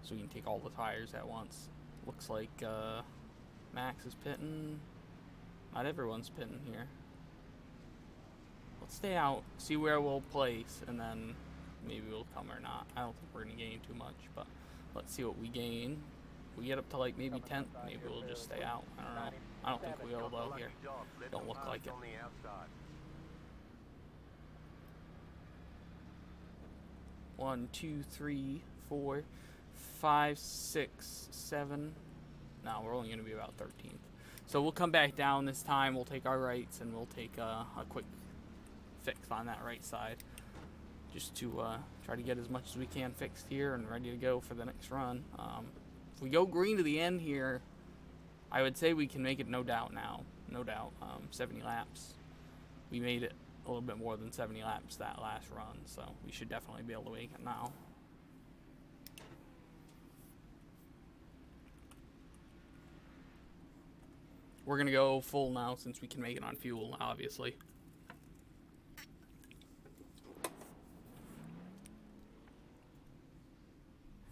so we can take all the tires at once. Looks like Max is pitting. Not everyone's pitting here. Let's stay out, see where we'll place, and then maybe we'll come or not. I don't think we're gonna gain too much, but let's see what we gain. If we get up to like maybe 10th, maybe we'll just stay out. I don't know. I don't think we will though here. Don't look like it. 1, 2, 3, 4, 5, 6, 7. No, we're only going to be about 13th. So we'll come back down this time. We'll take our rights and we'll take a quick fix on that right side. Just to try to get as much as we can fixed here and ready to go for the next run. If we go green to the end here, I would say we can make it no doubt now. No doubt. 70 laps. We made it a little bit more than 70 laps that last run, so we should definitely be able to make it now. We're gonna go full now since we can make it on fuel, obviously.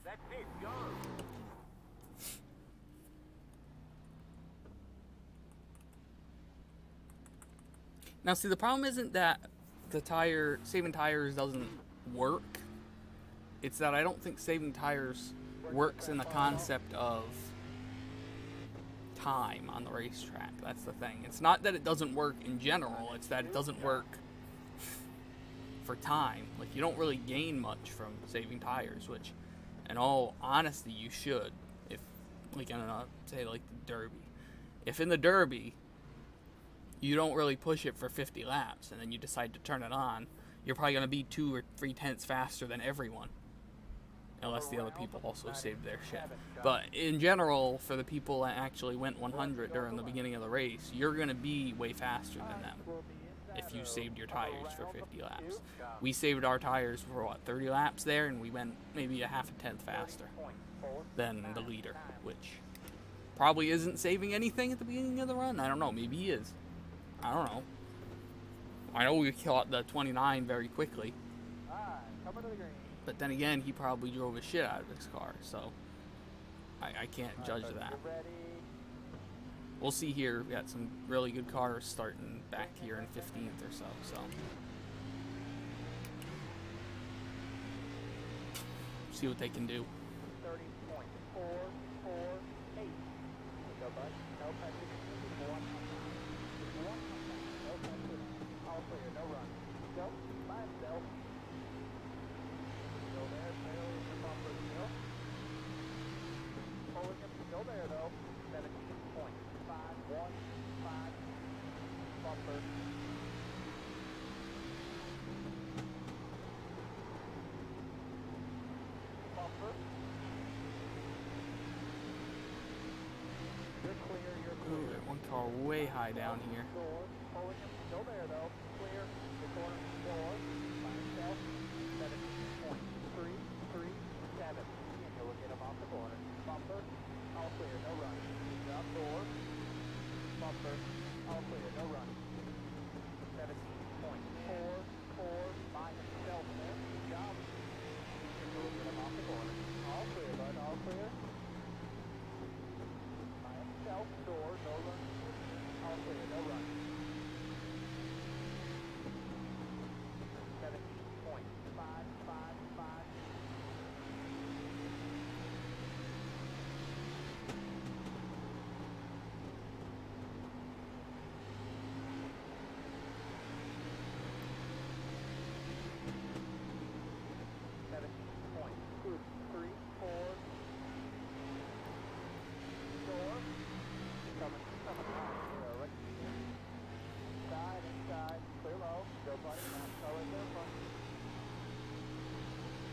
That's it, go. Now, see, the problem isn't that the saving tires doesn't work. It's that I don't think saving tires works in the concept of time on the racetrack. That's the thing. It's not that it doesn't work in general. It's that it doesn't work for time. Like, you don't really gain much from saving tires, which, in all honesty, you should. If, like, I don't know, say, like, the Derby. If in the Derby, you don't really push it for 50 laps, and then you decide to turn it on, you're probably going to be 2 or 3 tenths faster than everyone. Unless the other people also saved their shit. But in general, for the people that actually went 100 during the beginning of the race, you're going to be way faster than them if you saved your tires for 50 laps. We saved our tires for, what, 30 laps there, and we went maybe a half a tenth faster than the leader, which probably isn't saving anything at the beginning of the run. I don't know. Maybe he is. I don't know. I know we caught the 29 very quickly. But then again, he probably drove his shit out of his car, so I can't judge that. We'll see here. We got some really good cars starting back here in 15th or so. See what they can do. 30.448. Go, bud. No touching. All clear. No run. Go. By himself. Go there. Barely in the bumper. Still. Pulling him. Still there, though. 17.515. Bumper. Bumper. You're clear. You're clear. Ooh, that one car way high down here. Pulling him. Still there, though. Clear. The corner. Door. By himself. 17.337. And you'll get him off the corner. Bumper. All clear. No run. Drop door. Bumper. All clear. No run. 17.44 by himself there. Good job. And you'll get him off the corner. All clear, bud. All clear. By himself. Door. No run. All clear. No run. 17.555.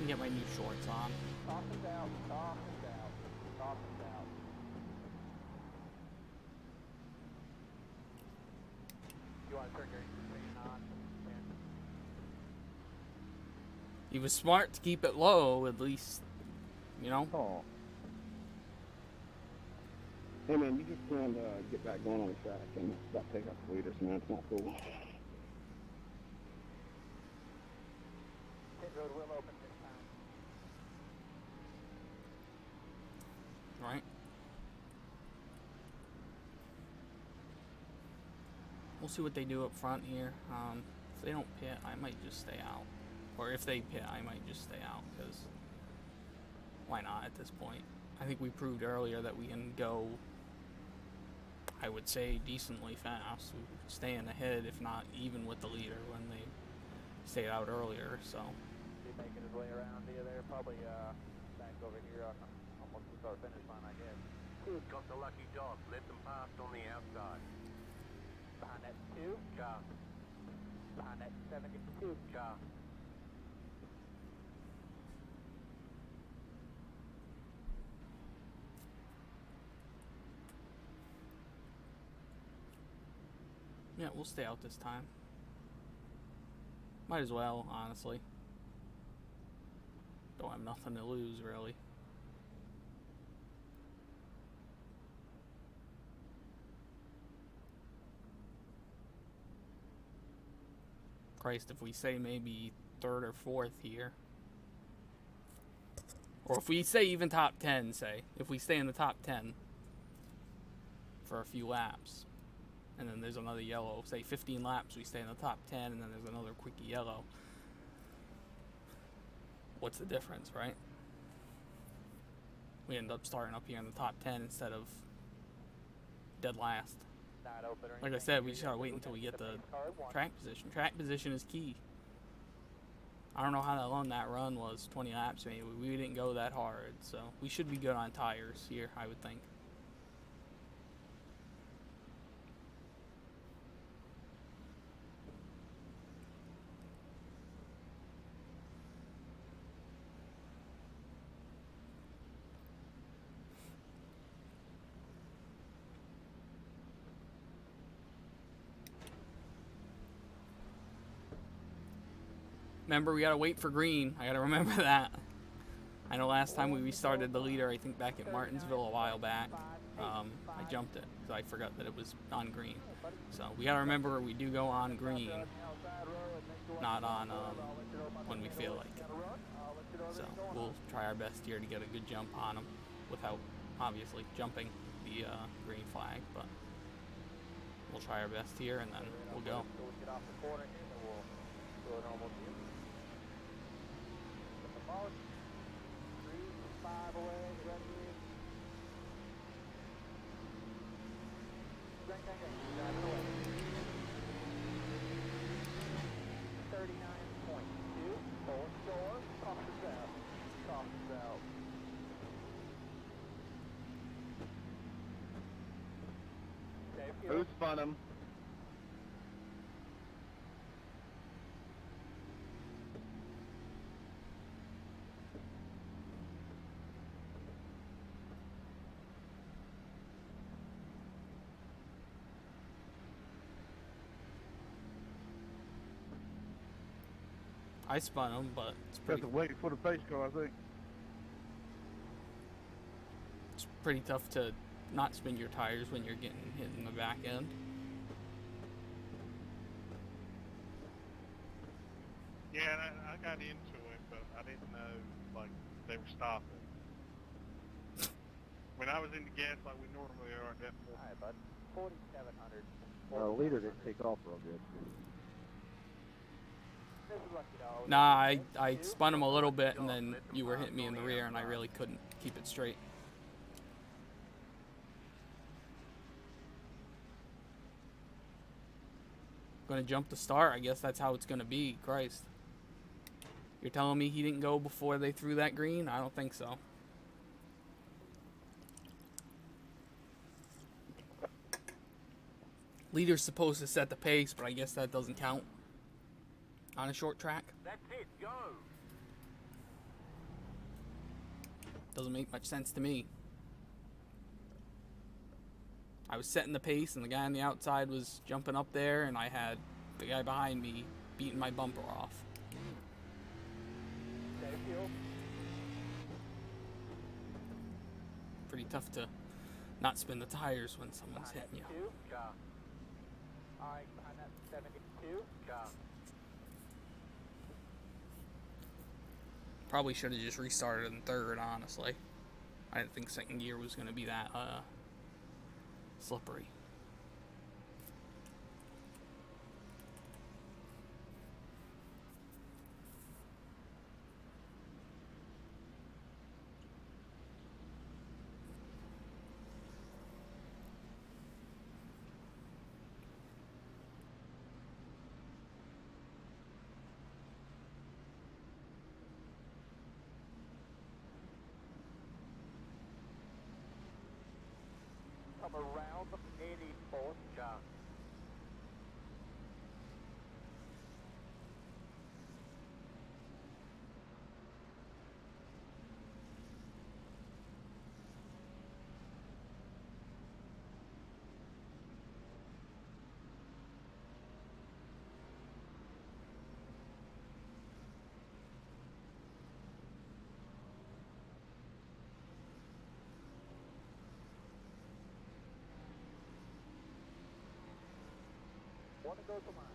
Get my new shorts on. Toss him down, toss him down, toss him down. He was smart to keep it low, at least, you know. Oh. Hey man, you just can't get back going on the track and stop taking up the leaders, man. It's not cool. Pit road will open this time. Right. We'll see what they do up front here. If they don't pit, I might just stay out. Or if they pit, I might just stay out, because why not at this point? I think we proved earlier that we can go, I would say, decently fast. We were staying ahead, if not even with the leader when they stayed out earlier, so. He's making his way around here. They're probably back over here on almost the start finish line, I guess. Got the lucky dog. Let them pass on the outside. Behind that 2. Car. Behind that 72. Car. Yeah, we'll stay out this time. Might as well, honestly. Don't have nothing to lose, really. Christ, if we say maybe 3rd or 4th here. Or if we say even top 10, say. If we stay in the top 10 for a few laps. And then there's another yellow. Say 15 laps, we stay in the top 10, and then there's another quickie yellow. What's the difference, right? We end up starting up here in the top 10 instead of dead last. Not open or Like I anything. said, we just gotta wait until we get the track position. Track position is key. I don't know how long that run was, 20 laps maybe. We didn't go that hard, so we should be good on tires here, I would think. Remember, we gotta wait for green. I gotta remember that. I know last time we restarted the leader, I think back at Martinsville a while back, I jumped it because I forgot that it was on green. So we gotta remember we do go on green, not on when we feel like it. So we'll try our best here to get a good jump on them without obviously jumping the green flag, but we'll try our best here and then we'll go. So we get off the corner here, then we'll do a normal view. Put the mark. 3, 5 away, ready. Bang, bang, bang. Drive it away. 39.2. Full shore. Cautions out. Cautions out. Safe fuel. Who spun him? I spun them, but Have to wait for the pace car, I think. it's pretty tough to not spin your tires when you're getting hit in the back end. Yeah, I got into it, but I didn't know, like, they were stopping. When I was in the gas like we normally are at that point. Alright, bud. 4,700. The leader didn't take off real good. This is lucky dog. Nah, I spun him a little bit and then you were hitting me in the rear and I really couldn't keep it straight. Gonna jump the start, I guess that's how it's gonna be. Christ. You're telling me he didn't go before they threw that green? I don't think so. Leader's supposed to set the pace, but I guess that doesn't count on a short track. That's it. Go. Doesn't make much sense to me. I was setting the pace and the guy on the outside was jumping up there and I had the guy behind me beating my bumper off. pretty tough to not spin the tires when someone's hitting you. Alright, behind that 72. Probably should have just restarted in third, honestly. I didn't think second gear was going to be that slippery. Come around the 84th car. Want to go to mine?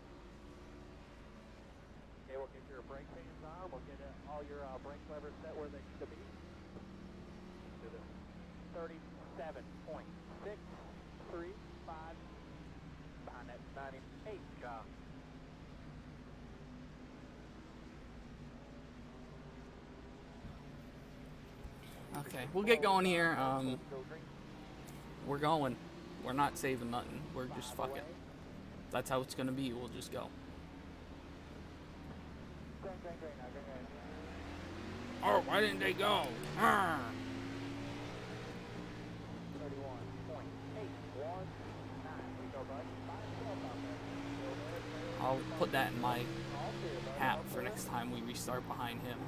Okay, we'll get your brake pads on. We'll get all your brake levers set where they need to be. Do this. 37.635 behind that 98 car. Okay, we'll get going here. We're going. We're not saving nothing. We're just fucking. That's how it's gonna be. We'll just go. Oh, why didn't they go? Arr. 31.819. I'll put that in my hat for next time we restart behind him.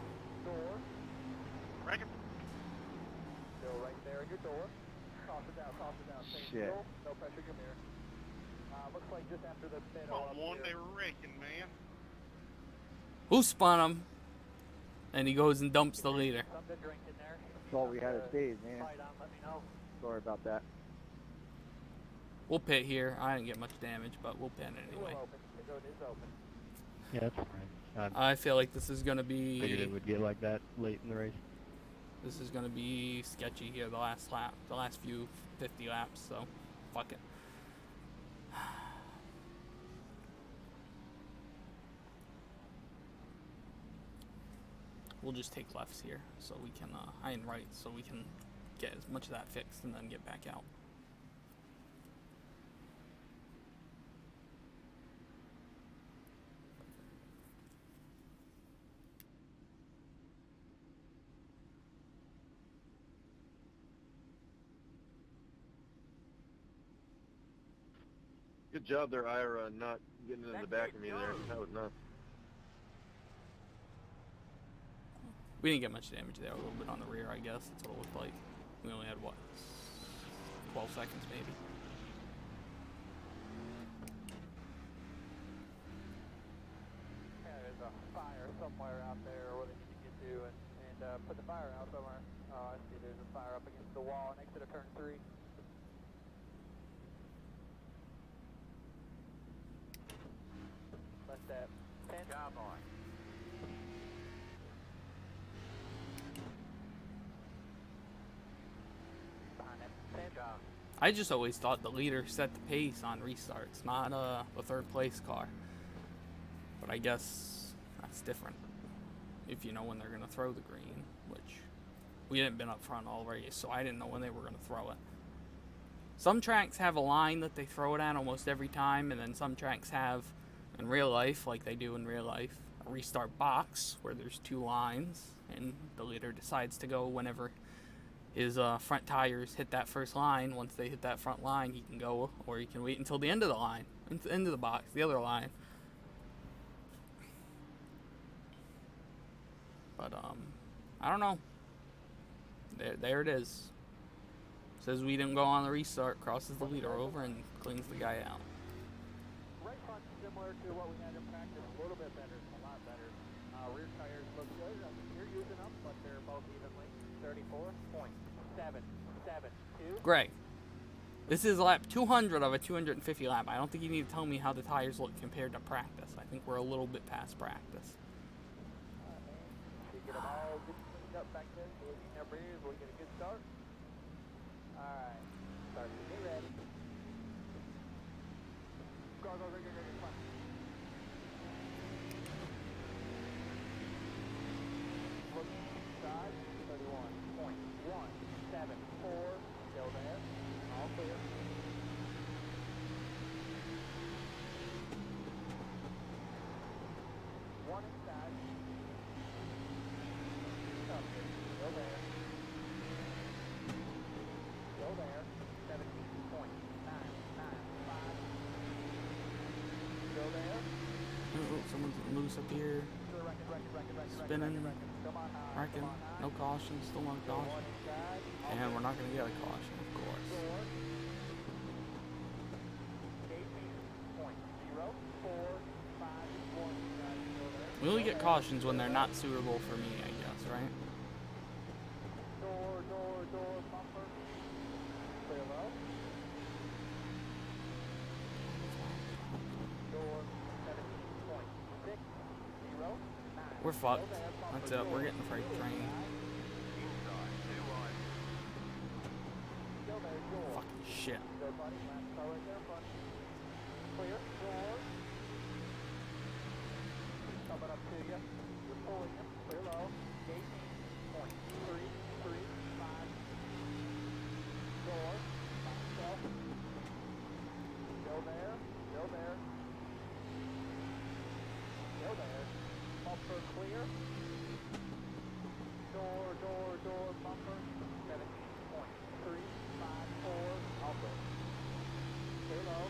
Reckon. Still right there in your door. Toss it down, toss it down. Stay still. No pressure your mirror. Looks like just after the middle Come up on, one, here. they were wrecking, man. Who spun him? And he goes and dumps the leader. Something to drink in there. That's all we had to say, man. Fight on, let me know. Sorry about that. We'll pit here. I didn't get much damage, but we'll pit anyway. It will open. The road is open. Yeah, that's fine. I feel like this is gonna I figured it be. would get like that late in the race. This is gonna be sketchy here. The last lap, the last few 50 laps. So, fuck it. We'll just take lefts here, so we can iron right, so we can get as much of that fixed and then get back out. Good job there, Ira, not getting in the back of me there. That was nuts. We didn't get much damage there, a little bit on the rear, I guess. That's what it looked like. We only had, what, 12 seconds maybe? Yeah, there's a fire somewhere out there where they need to get to and put the fire out somewhere. Oh, I see there's a fire up against the wall next to the turn 3. Let that 10 cowboy. I just always thought the leader set the pace on restarts, not the third place car. But I guess that's different. If you know when they're going to throw the green, which we hadn't been up front all race, so I didn't know when they were going to throw it. Some tracks have a line that they throw it at almost every time, and then some tracks have, in real life, like they do in real life, a restart box where there's 2 lines, and the leader decides to go whenever his front tires hit that first line. Once they hit that front line, he can go, or he can wait until the end of the line, end of the box, the other line. But I don't know. There it is. Says we didn't go on the restart, crosses the leader over and cleans the guy out. Right front similar to what we had in practice, a little bit better, a lot better. Rear tires look good. You're using them, but they're both evenly. 34.77 Greg, this is lap 200 of a 250 lap. I don't think you need to tell me how the tires look compared to practice. I think we're a little bit past practice. Get them all good cleaned up back there. So looking at rears, we'll get a good start. Alright. Start to get ready. Go, go, go, go, go, go, come on. Look side, 31.174. Still there. All clear. One inside. Up here. Still there. Still there. 17.995. Still there. Oh, someone's loose up here. Spinning. Wrecking. No caution. Still no caution. And we're not going to get a caution, of course. We only get cautions when they're not suitable for me, I guess, right? Door, bumper. Clear low. Door 17.609. We're fucked. That's it. We're getting the freight train. Still there, door. Fucking shit. Good, buddy. Last car right there in front. Clear. Door. Coming up to you. You're pulling him. Clear low. 18.335. Door. By yourself. Still there. Still there. Still there. Bumper clear. Door, bumper. 17.354. Also. Clear low.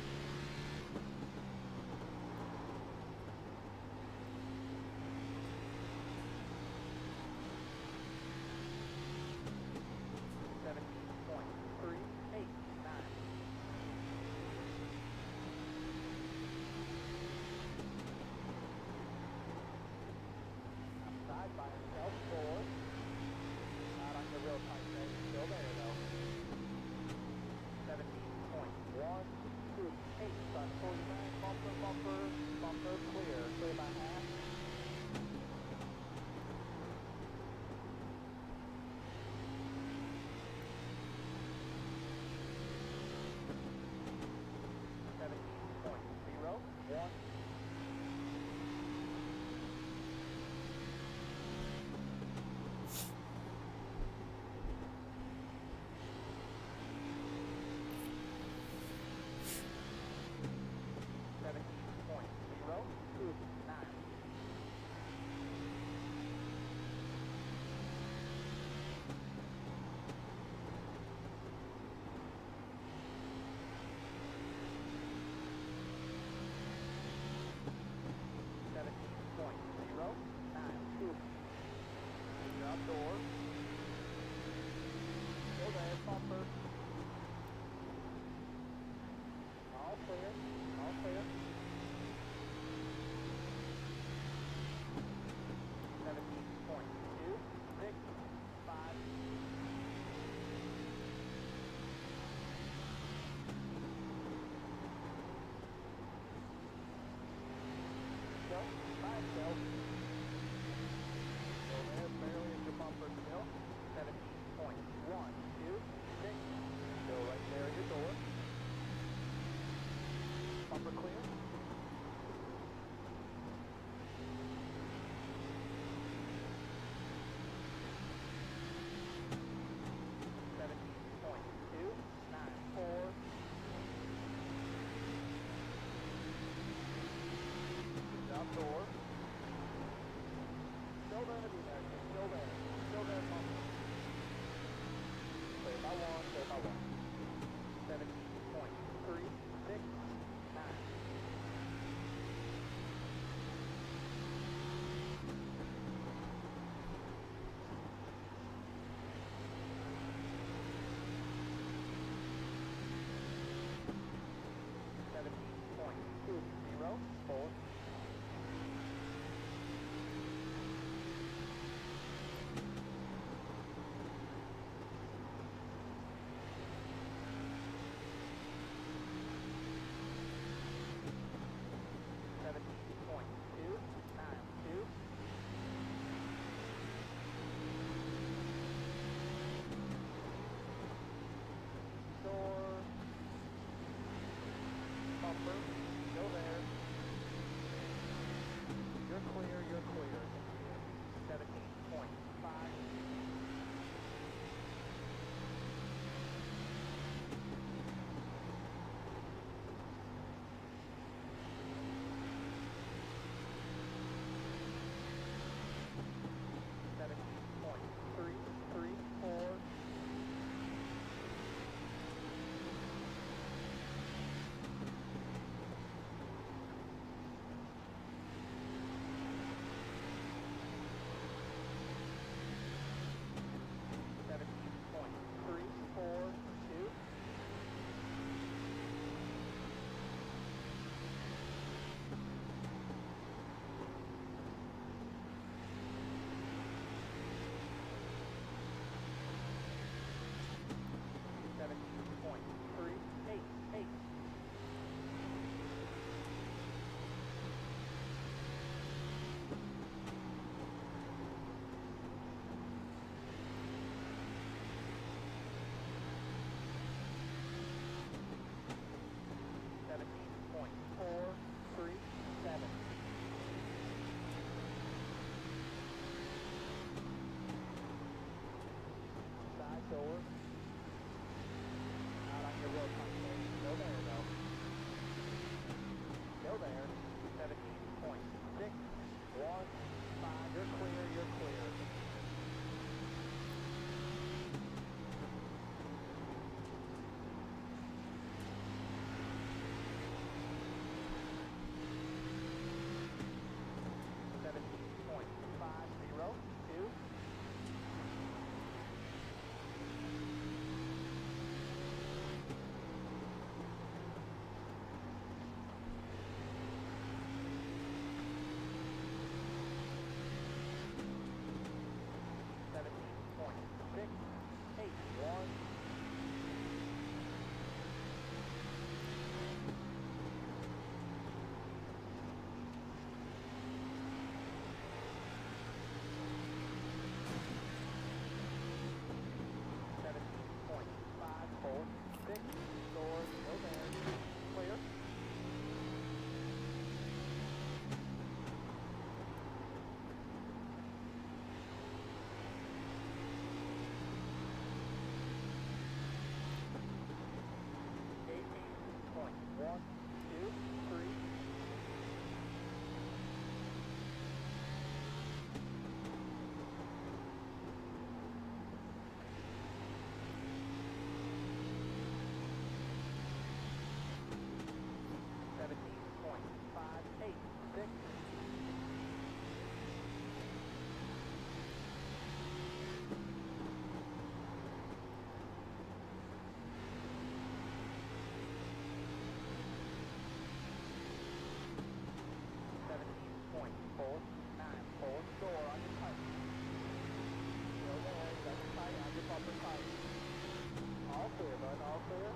1, all clear.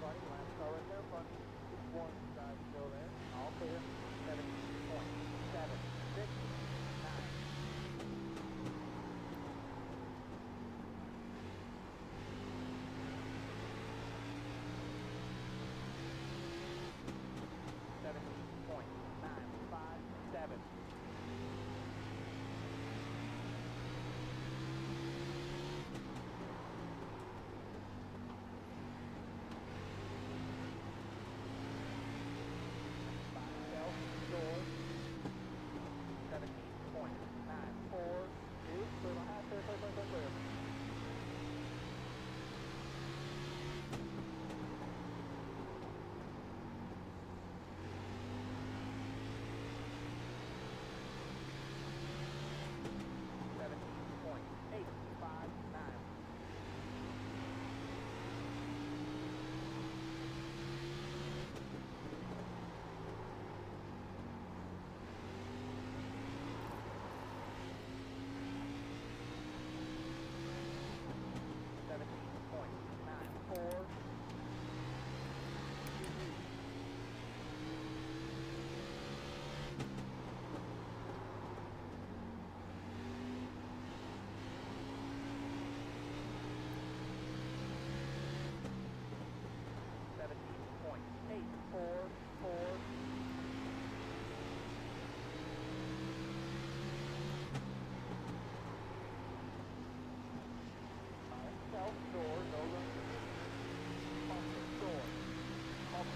Buddy, last car right there, front. 1 side still there. All clear. 17.957.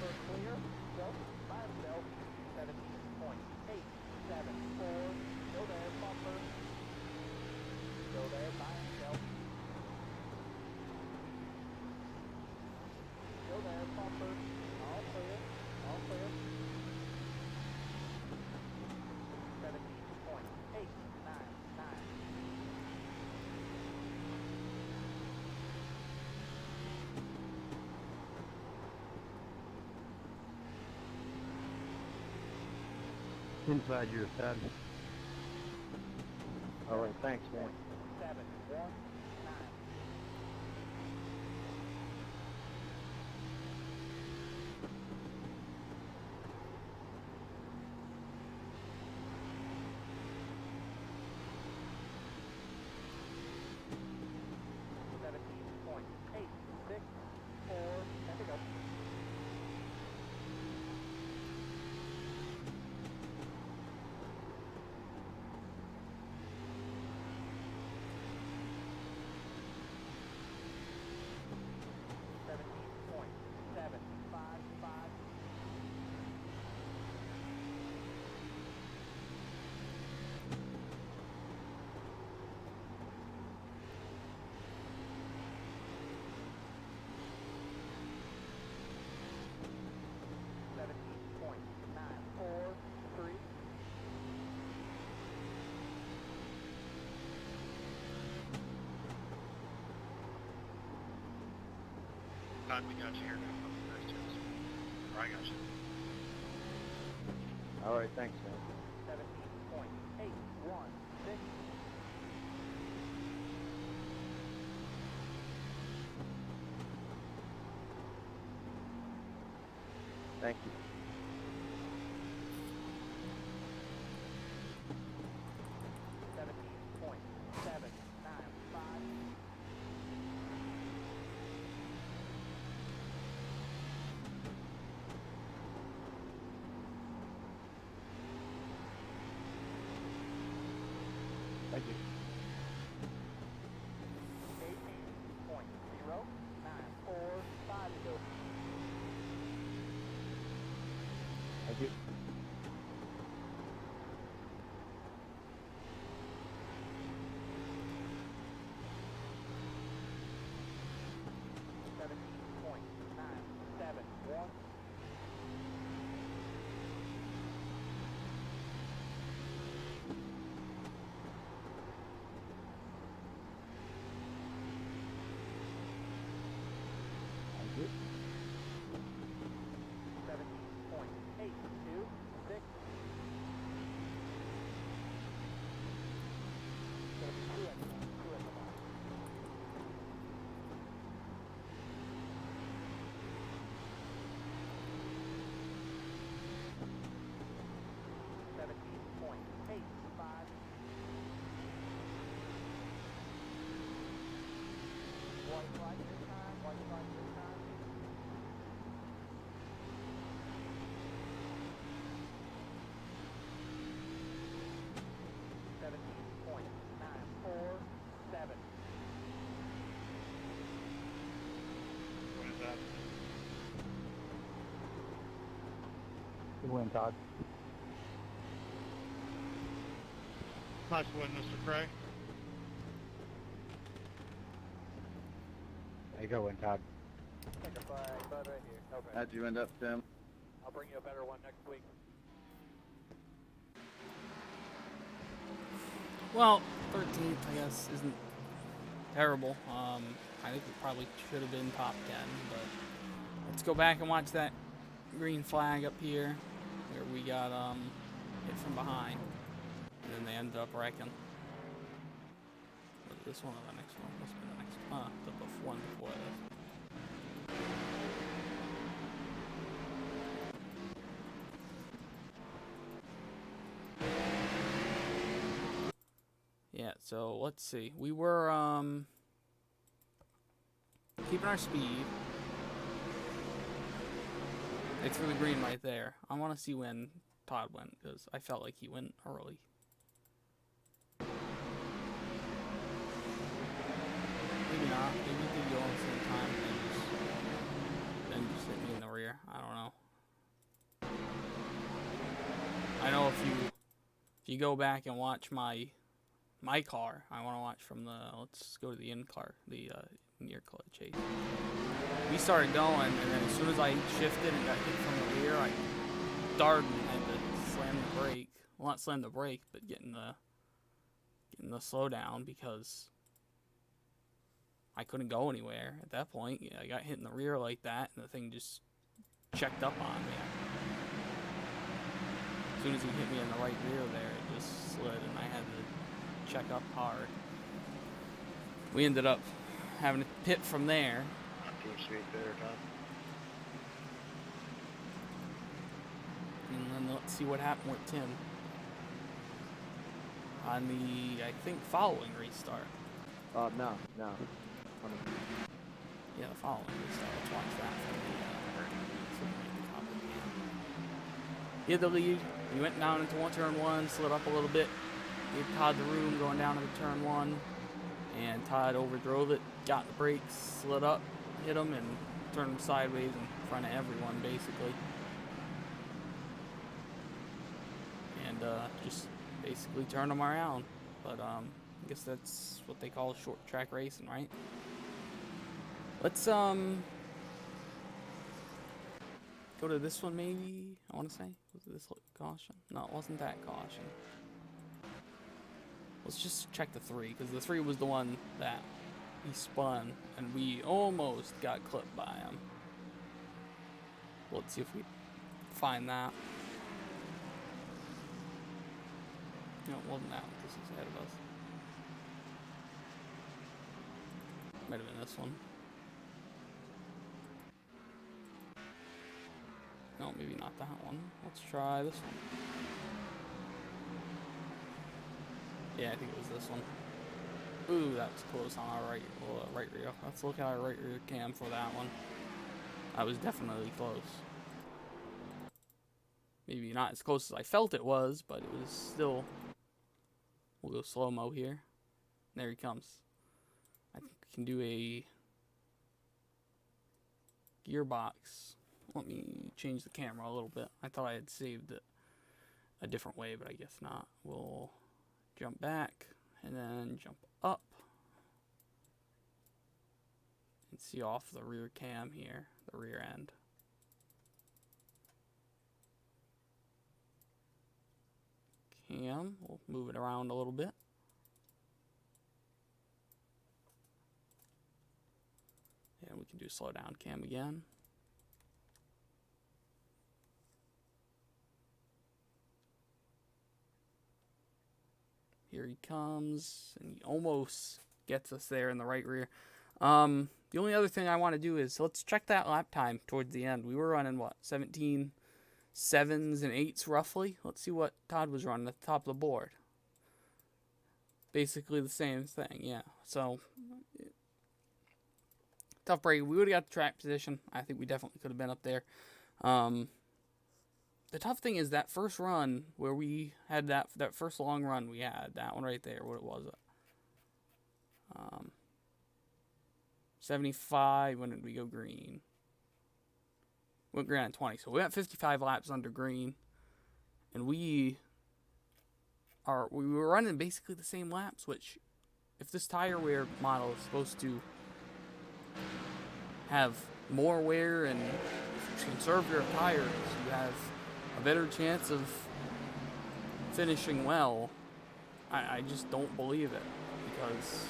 Clear, go, by himself, 17.874, go there, bumper, go there, by himself, go there, bumper, all clear, 17.899. Inside your pad. All right, thanks, man. 719. And to go. Todd, we got you here. Nice chance. Or I got you. All right, thanks, man. 17.816. Thank you. Thank you. 18.0945. Thank you. Thank you. 17.826. White flag this time, white flag this time. $17.947. What is that? Good win, Todd. Nice win, Mr. Craig. There you go, win, Todd. Take a flag, bud, right here. Okay. How'd you end up, Tim? I'll bring you a better one next week. Well, 13th, I guess, isn't terrible. I think it probably should have been top 10, but let's go back and watch that green flag up here where we got hit from behind, and then they ended up wrecking. Was it this one or the next one? Must have been the next one. The one before this. Yeah, so let's see. We were keeping our speed. They threw the green right there. I want to see when Todd went, because I felt like he went early. Maybe not. Maybe he did go at the same time and then just hit me in the rear. I don't know. I know if you go back and watch my car, I want to watch from the, let's go to the in-car, the near car chase. We started going, and then as soon as I shifted and got hit from the rear, I darted and had to slam the brake. Well, not slam the brake, but getting the slowdown, because I couldn't go anywhere at that point. Yeah, I got hit in the rear like that, and the thing just checked up on me. As soon as he hit me in the right rear there, it just slid, and I had to check up hard. We ended up having to pit from there. Not too sweet there, Todd. And then let's see what happened with Tim on the, I think, following restart. No. Yeah, the following restart. Let's watch that. He had the lead. He went down into turn one, slid up a little bit. Gave Todd the room going down into turn one. And Todd overdrove it, got the brakes, slid up, hit him, and turned him sideways in front of everyone, basically. And just basically turned him around. But I guess that's what they call short track racing, right? Let's go to this one, maybe. I want to say, was it this caution? No, it wasn't that caution. Let's just check the 3, because the 3 was the one that he spun, and we almost got clipped by him. Let's see if we find that. No, it wasn't that one. This is ahead of us. Might have been this one. No, maybe not that one. Let's try this one. Yeah, I think it was this one. Ooh, that was close on our right rear. Let's look at our right rear cam for that one. That was definitely close. Maybe not as close as I felt it was, but it was still... We'll go slow-mo here. There he comes. I think we can do a gearbox. Let me change the camera a little bit. I thought I had saved it a different way, but I guess not. We'll jump back and then jump up and see off the rear cam here, the rear end. Cam, we'll move it around a little bit. And we can do slow down cam again. Here he comes, and he almost gets us there in the right rear. The only other thing I want to do is, let's check that lap time towards the end. We were running, what, 17 7s and 8s roughly? Let's see what Todd was running at the top of the board. Basically the same thing, yeah. So, tough break. We would have got the track position. I think we definitely could have been up there. The tough thing is that first run where we had that first long run we had, that one right there, what was it? 75, when did we go green? We went green on 20, so we went 55 laps under green, and we were running basically the same laps, which, if this tire wear model is supposed to have more wear and conserve your tires, you have a better chance of finishing well. I just don't believe it, because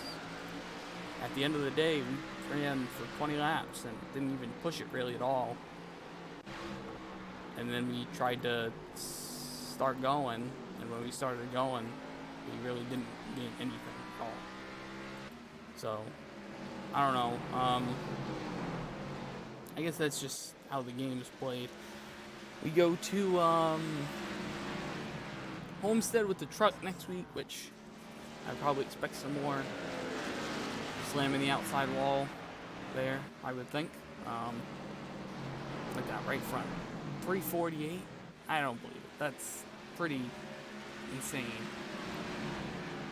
at the end of the day, we ran for 20 laps and didn't even push it really at all. And then we tried to start going, and when we started going, we really didn't gain anything at all. So, I don't know. I guess that's just how the game is played. We go to Homestead with the truck next week, which I probably expect some more slamming the outside wall there, I would think. Like that right front. 348? I don't believe it. That's pretty insane.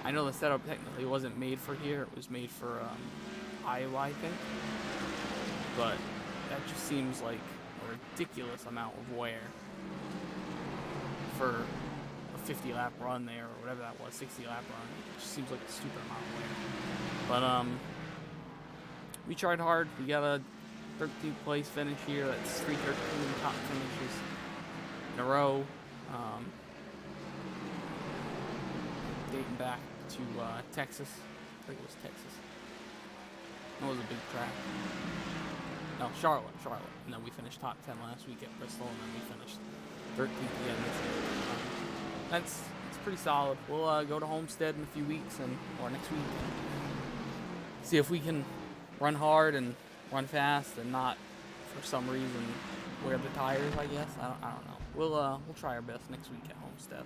I know the setup technically wasn't made for here. It was made for Iowa, I think. But that just seems like a ridiculous amount of wear for a 50 lap run there, or whatever that was, 60 lap run. It just seems like a stupid amount of wear. But we tried hard. We got a 13th place finish here. That's 3 13 top finishes in a row. Dating back to Texas. I think it was Texas. That was a big track. No, Charlotte. And then we finished top 10 last week at Bristol, and then we finished 13th again this year. That's pretty solid. We'll go to Homestead in a few weeks, or next week, and see if we can run hard and run fast, and not for some reason wear the tires, I guess. I don't know. We'll try our best next week at Homestead.